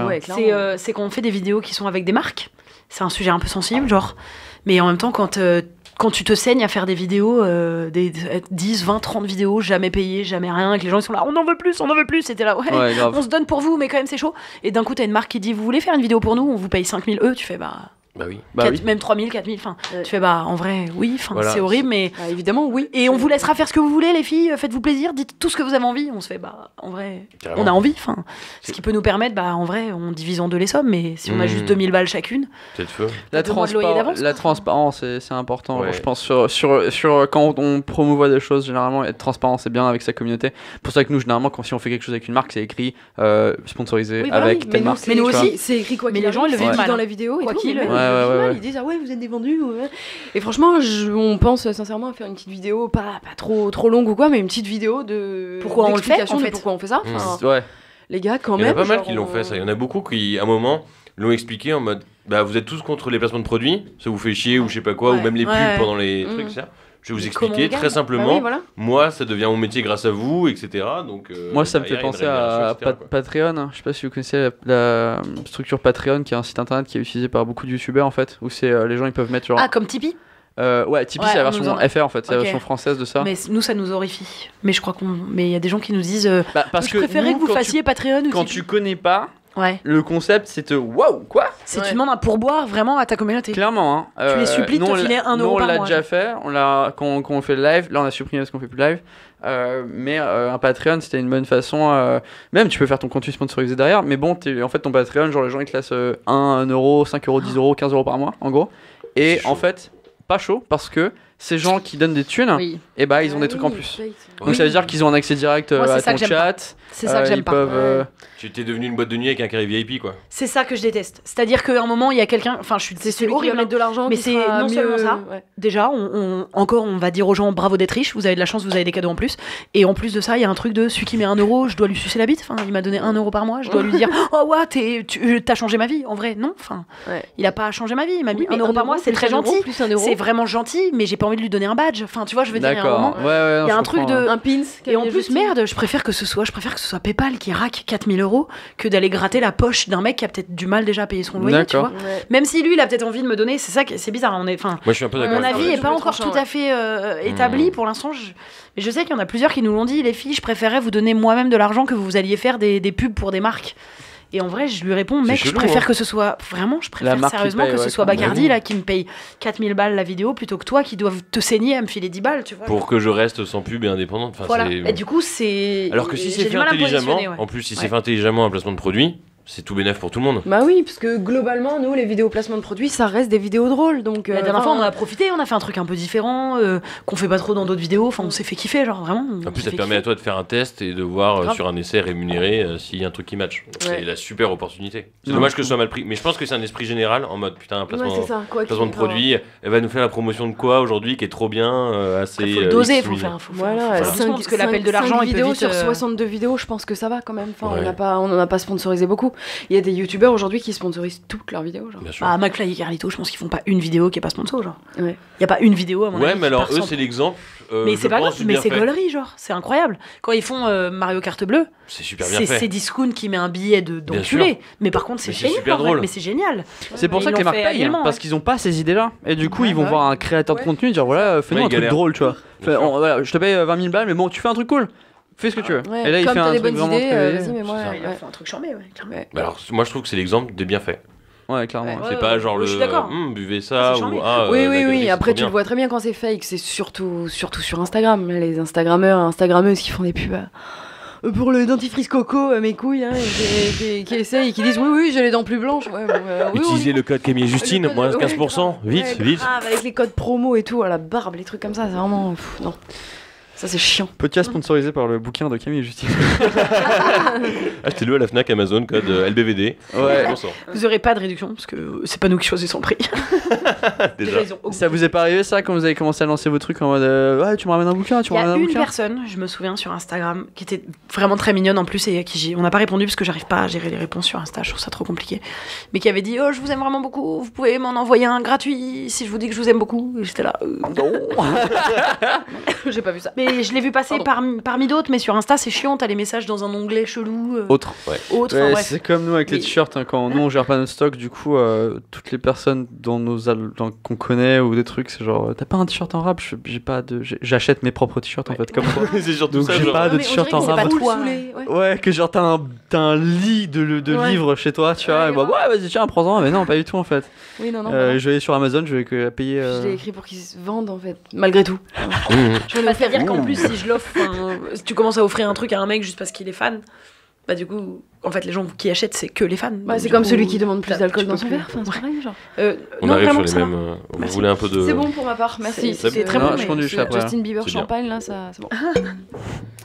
c'est qu'on fait des vidéos qui sont avec des marques. C'est un sujet un peu sensible, genre. Mais en même temps, quand tu te saignes à faire des vidéos, des 10, 20, 30 vidéos, jamais payées, jamais rien, et que les gens ils sont là, on en veut plus, c'était là, on se donne pour vous, mais quand même c'est chaud. Et d'un coup, t'as une marque qui dit, vous voulez faire une vidéo pour nous, on vous paye 5000 €, tu fais, bah... Bah oui. Même 3000, 4000, enfin, tu fais en vrai, oui, enfin, Voilà. c'est horrible, mais évidemment, oui. Et on vous laissera faire ce que vous voulez, les filles, faites-vous plaisir, dites tout ce que vous avez envie. On se fait, en vrai, Carrément. on a envie, enfin, ce qui peut nous permettre, en vrai, on divise en deux les sommes, mais si on a juste 2000 balles chacune. Peut-être feu. La transparence, c'est important. Ouais. Je pense sur quand on promouvoit des choses, généralement, être transparent, c'est bien avec sa communauté. Pour ça que nous, généralement, si on fait quelque chose avec une marque, c'est écrit sponsorisé avec telle marque. Mais nous aussi, c'est écrit quoi mais qu'il les gens, arrive, ils le vivent mal dans la vidéo et quoi tout, qu'il mais le même, ils disent vous êtes des vendus. Ouais. Et franchement, on pense sincèrement à faire une petite vidéo, pas trop longue ou quoi, mais une petite vidéo de pourquoi on le fait, d'explication en de fait. pourquoi on fait ça. Ouais. Les gars, quand Il y en même. a pas mal qui l'ont fait ça. Il y en a beaucoup qui, à un moment, l'ont expliqué en mode vous êtes tous contre les placements de produits, ça vous fait chier ou je sais pas quoi, ou même les pubs pendant les trucs, ça. Je vais vous expliquer très simplement. Moi, ça devient mon métier grâce à vous, etc. Donc, moi, ça me fait penser à Patreon. Je sais pas si vous connaissez la structure Patreon, qui est un site internet qui est utilisé par beaucoup de youtubeurs en fait, où c'est les gens ils peuvent mettre genre. Ah, comme Tipeee. Ouais, Tipeee c'est la version FR en fait, c'est la version française de ça. Mais nous ça nous horrifie. Mais je crois mais il y a des gens qui nous disent parce je préférais que vous fassiez Patreon ou quand Tipeee. tu connais pas. Ouais. Le concept, c'est waouh, quoi. C'est tu demandes un pourboire vraiment à ta communauté. Clairement, hein. Tu les supplies de te filer 1 euro par mois. On l'a déjà fait, quand on fait le live, là on a supprimé parce qu'on fait plus live. Mais un Patreon, c'était une bonne façon. Même tu peux faire ton contenu sponsorisé derrière, mais bon, en fait ton Patreon, genre les gens ils te laissent 1 euro, 5 euros, 10 euros, 15 euros par mois, en gros. Et en fait, pas chaud parce que ces gens qui donnent des thunes, et ils ont des trucs en plus. Donc ça veut dire qu'ils ont un accès direct à ton chat. C'est ça que j'aime pas. Tu t'es devenu une boîte de nuit avec un carré VIP, quoi. C'est ça que je déteste. C'est-à-dire qu'à un moment, il y a quelqu'un. Enfin, c'est horrible de mettre de l'argent, mais c'est non seulement ça. Déjà, on va dire aux gens bravo d'être riche, vous avez de la chance, vous avez des cadeaux en plus. Et en plus de ça, il y a un truc de celui qui met 1 euro, je dois lui sucer la bite. Enfin, il m'a donné 1 euro par mois, je dois lui dire oh ouais, t'as changé ma vie. En vrai, non. Enfin, il a pas changé ma vie. Il m'a mis 1 euro par mois, c'est très gentil. C'est vraiment gentil, mais j'ai pas envie de lui donner un badge. Enfin, tu vois, je veux dire, il y a un moment, il y a un truc de un pins. Et en plus, merde, je préfère que ce soit PayPal qui raque 4000 euros que d'aller gratter la poche d'un mec qui a peut-être du mal déjà à payer son loyer, tu vois. Même si lui, il a peut-être envie de me donner, c'est ça, c'est bizarre. Moi, je suis un peu d'accord. Mon avis est pas encore tout à fait établi pour l'instant. Mais je sais qu'il y en a plusieurs qui nous l'ont dit, les filles, je préférais vous donner moi-même de l'argent que vous alliez faire des pubs pour des marques. Et en vrai, je lui réponds, mec, je préfère que ce soit vraiment, je préfère sérieusement que ce soit Bacardi là qui me paye 4000 balles la vidéo plutôt que toi qui dois te saigner à me filer 10 balles, tu vois. Pour que je reste sans pub et indépendante. Enfin, voilà. Et du coup, c'est. Alors que si c'est fait intelligemment, en plus, si c'est fait intelligemment un placement de produit, c'est tout bénef pour tout le monde. Bah oui, parce que globalement, nous, les vidéos placement de produits, ça reste des vidéos drôles. Donc, la dernière fois, on en a profité, on a fait un truc un peu différent, qu'on fait pas trop dans d'autres vidéos. Enfin, on s'est fait kiffer, genre vraiment. En plus, ça te permet à toi de faire un test et de voir sur un essai rémunéré s'il y a un truc qui match. C'est la super opportunité. C'est dommage que ce soit mal pris. Mais je pense que c'est un esprit général en mode putain, un placement de produit. Elle va nous faire la promotion de quoi aujourd'hui qui est trop bien, assez. Faut doser, faut faire. Voilà, parce que l'appel de l'argent est vidéos sur 62 vidéos, je pense que ça va quand même. Enfin, on n'en a pas sponsorisé beaucoup. Il y a des youtubeurs aujourd'hui qui sponsorisent toutes leurs vidéos, genre. McFly et Carlito, je pense qu'ils font pas une vidéo qui est pas sponsor, genre. Il y a pas une vidéo à mon avis. Ouais, mais alors eux, c'est l'exemple. Mais c'est pas grave, mais c'est gaulerie, genre. C'est incroyable. Quand ils font Mario Kart bleu, c'est super bien fait. C'est Discount qui met un billet d'enculé. Mais par contre, c'est super drôle. Mais c'est génial. C'est pour ça que les marques payent, parce qu'ils ont pas ces idées-là. Et du coup, ils vont voir un créateur de contenu dire voilà, fais-nous un truc drôle, tu vois. Je te paye 20 000 balles, mais bon, tu fais un truc cool. Fais ce que tu veux. Ouais, et là, il fait un truc vraiment vas-y, mais moi. Il fait un truc charmé, clairement. Alors, moi, je trouve que c'est l'exemple des bienfaits. Ouais, clairement. C'est pas genre buvez ça ou oui. Après, tu le vois très bien quand c'est fake. C'est surtout sur Instagram. Les Instagrammeurs, Instagrammeuses qui font des pubs. Pour le dentifrice coco, mes couilles, hein, qui essayent et qui disent oui, j'ai les dents plus blanches. Utilisez le code Camille et Justine, moins 15%. Vite. Avec les codes promo et tout, à la barbe, les trucs comme ça, c'est vraiment. Non. Ça, c'est chiant. Podcast sponsorisé par le bouquin de Camille et Justine. Achetez-le à la Fnac, Amazon, code LBVD. Ouais. Vous aurez pas de réduction parce que c'est pas nous qui choisissons le prix. Déjà. Ça vous est pas arrivé ça quand vous avez commencé à lancer vos trucs en mode ouais, tu me ramènes un bouquin, Il y a une personne, je me souviens sur Instagram, qui était vraiment très mignonne en plus et à qui on n'a pas répondu parce que j'arrive pas à gérer les réponses sur Insta, je trouve ça trop compliqué. Mais qui avait dit oh, je vous aime vraiment beaucoup, vous pouvez m'en envoyer un gratuit si je vous dis que je vous aime beaucoup. Et j'étais là. Non. J'ai pas vu ça. Mais je l'ai vu passer parmi d'autres, mais sur Insta, c'est chiant, t'as les messages dans un onglet chelou. Autre. Enfin, bref. C'est comme nous avec les t-shirts, hein, quand nous on gère pas notre stock, du coup, toutes les personnes qu'on connaît ou des trucs, c'est genre, t'as pas un t-shirt en rap, j'achète mes propres t-shirts en fait, comme toi. C'est surtout Donc ça, j'ai genre. pas de t-shirt en rap. Ouais, que genre t'as un lit de livres chez toi, tu vois, et bah ouais, vas-y, tiens, prends-en, mais non, pas du tout en fait. Oui, non. Je vais aller sur Amazon, je vais que payer. Je l'ai écrit pour qu'ils se vendent en fait, malgré tout. C'est-à-dire qu'en plus, si je l'offre, si tu commences à offrir un truc à un mec juste parce qu'il est fan, bah du coup, en fait, les gens qui achètent, c'est que les fans. Bah, c'est comme celui qui demande plus d'alcool dans son verre, enfin, c'est pareil, genre. On arrive sur les mêmes. Vous voulez un peu de. C'est bon pour ma part, merci. C'est très bon. Je conduis après. Justin Bieber champagne, là, ça, c'est bon.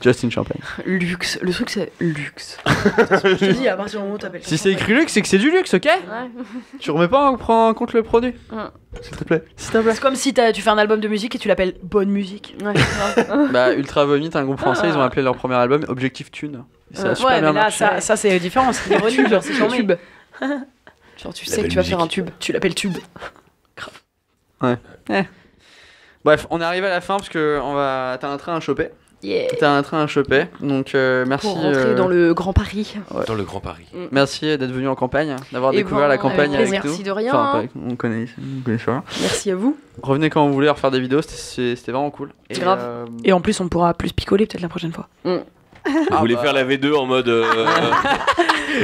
Justin Champagne. Luxe, le truc c'est luxe. Je te dis, à partir du moment où t'appelles. Si c'est écrit luxe, c'est que c'est du luxe, ok? Tu remets pas en compte le produit. S'il te plaît. C'est comme si tu fais un album de musique et tu l'appelles Bonne Musique. Bah, Ultra Vomit, un groupe français, ils ont appelé leur premier album Objectif Thune. Ça a super ouais, bien mais là, marché. ça c'est différent, c'est l'ironie, genre c'est charmé. Tube. Genre, tu sais que tu vas faire un tube. Tu l'appelles Tube. Bref, on est arrivé à la fin parce que t'as un train à choper. Yeah. T'as un train à choper, donc merci. Pour rentrer dans le Grand Paris. Dans le Grand Paris. Merci d'être venu en campagne, d'avoir Et découvert la campagne avec nous. Merci de rien. Enfin, on connaît ça. Merci à vous. Revenez quand vous voulez refaire des vidéos, c'était vraiment cool. Et, grave. Et en plus, on pourra plus picoler peut-être la prochaine fois. Vous voulez faire la V2 en mode.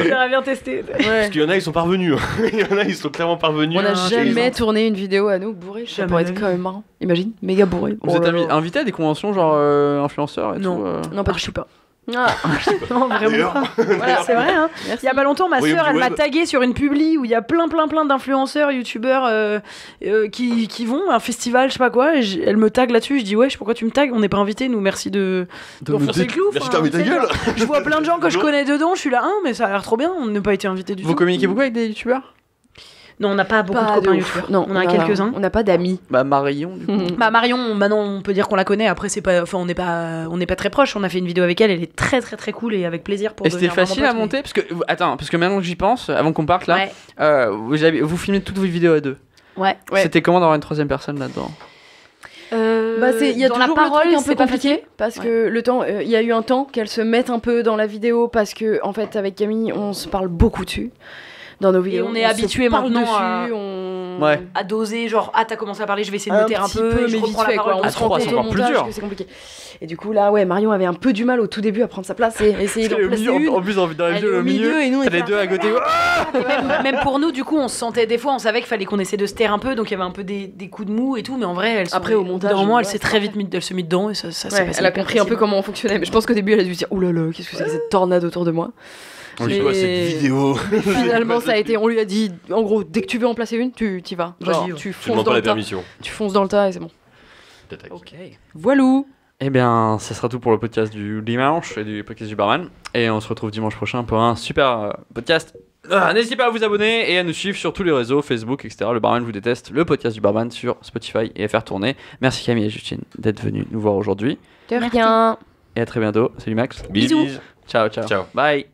J'aurais bien testé. Parce qu'il y en a, ils sont parvenus. Il y en a, ils sont clairement parvenus. On n'a jamais tourné une vidéo à nous bourrés. Ça pourrait être quand même marrant. Imagine, méga bourré. Vous êtes invité à des conventions genre influenceurs et tout Non, pas je sais pas. Non, vraiment pas. Voilà, c'est vrai. Hein. Il y a pas longtemps, ma sœur, elle m'a tagué sur une publi où il y a plein d'influenceurs, youtubeurs qui vont à un festival, je sais pas quoi. Et elle me tague là-dessus. Je dis wesh, pourquoi tu me tagues? On n'est pas invités, nous. Merci de enfoncer le clou. Merci, ta gueule. Je vois plein de gens que je connais dedans. Je suis là, mais ça a l'air trop bien. On n'a pas été invités du tout. Vous communiquez beaucoup avec des youtubeurs? Non, on n'a pas beaucoup de copains youtubeurs. Non, on a quelques-uns. On n'a pas d'amis. Bah Marion, du coup. Bah Marion, maintenant on peut dire qu'on la connaît. Après c'est pas, enfin on n'est pas très proches. On a fait une vidéo avec elle. Elle est très très très cool et avec plaisir pour. Et c'était facile à monter parce que parce que maintenant que j'y pense, avant qu'on parte là, vous filmez toutes vos vidéos à deux. Ouais. C'était comment d'avoir une troisième personne là-dedans? Il y a toujours le truc un peu compliqué parce que le temps, il y a eu un temps qu'elle se mette un peu dans la vidéo parce que en fait avec Camille on se parle beaucoup dessus. Dans nos vidéos. Et on est habitué maintenant à doser, genre t'as commencé à parler, je vais essayer de me taire un peu, mais je reprends la parole. On se rend compte au montage que c'est compliqué. Et du coup là Marion avait un peu du mal au tout début à prendre sa place et essayer d'en placer une. En plus dans la vidéo le milieu et nous t'as les deux à côté. Même pour nous du coup on se sentait des fois, on savait qu'il fallait qu'on essaie de se taire un peu, donc il y avait un peu des coups de mou et tout, mais en vrai après au montage normalement elle s'est très vite elle se mit dedans et ça s'est passé. Elle a compris un peu comment on fonctionnait, mais je pense qu'au début elle a dû se dire oulala qu'est-ce que c'est que cette tornade autour de moi. C'est quoi cette vidéo? Mais finalement, ça a été. On lui a dit, en gros, dès que tu veux en placer une, tu t'y vas. Genre, tu fonces dans le tas. Tu fonces dans le tas et c'est bon. Ok. Voilou. Eh bien, ça sera tout pour le podcast du dimanche et du podcast du barman. Et on se retrouve dimanche prochain pour un super podcast. N'hésitez pas à vous abonner et à nous suivre sur tous les réseaux, Facebook, etc. Le barman vous déteste, le podcast du barman sur Spotify et faire tourner. Merci Camille et Justine d'être venus nous voir aujourd'hui. De rien. Et à très bientôt. Salut Max. Bisous. Ciao. Bye.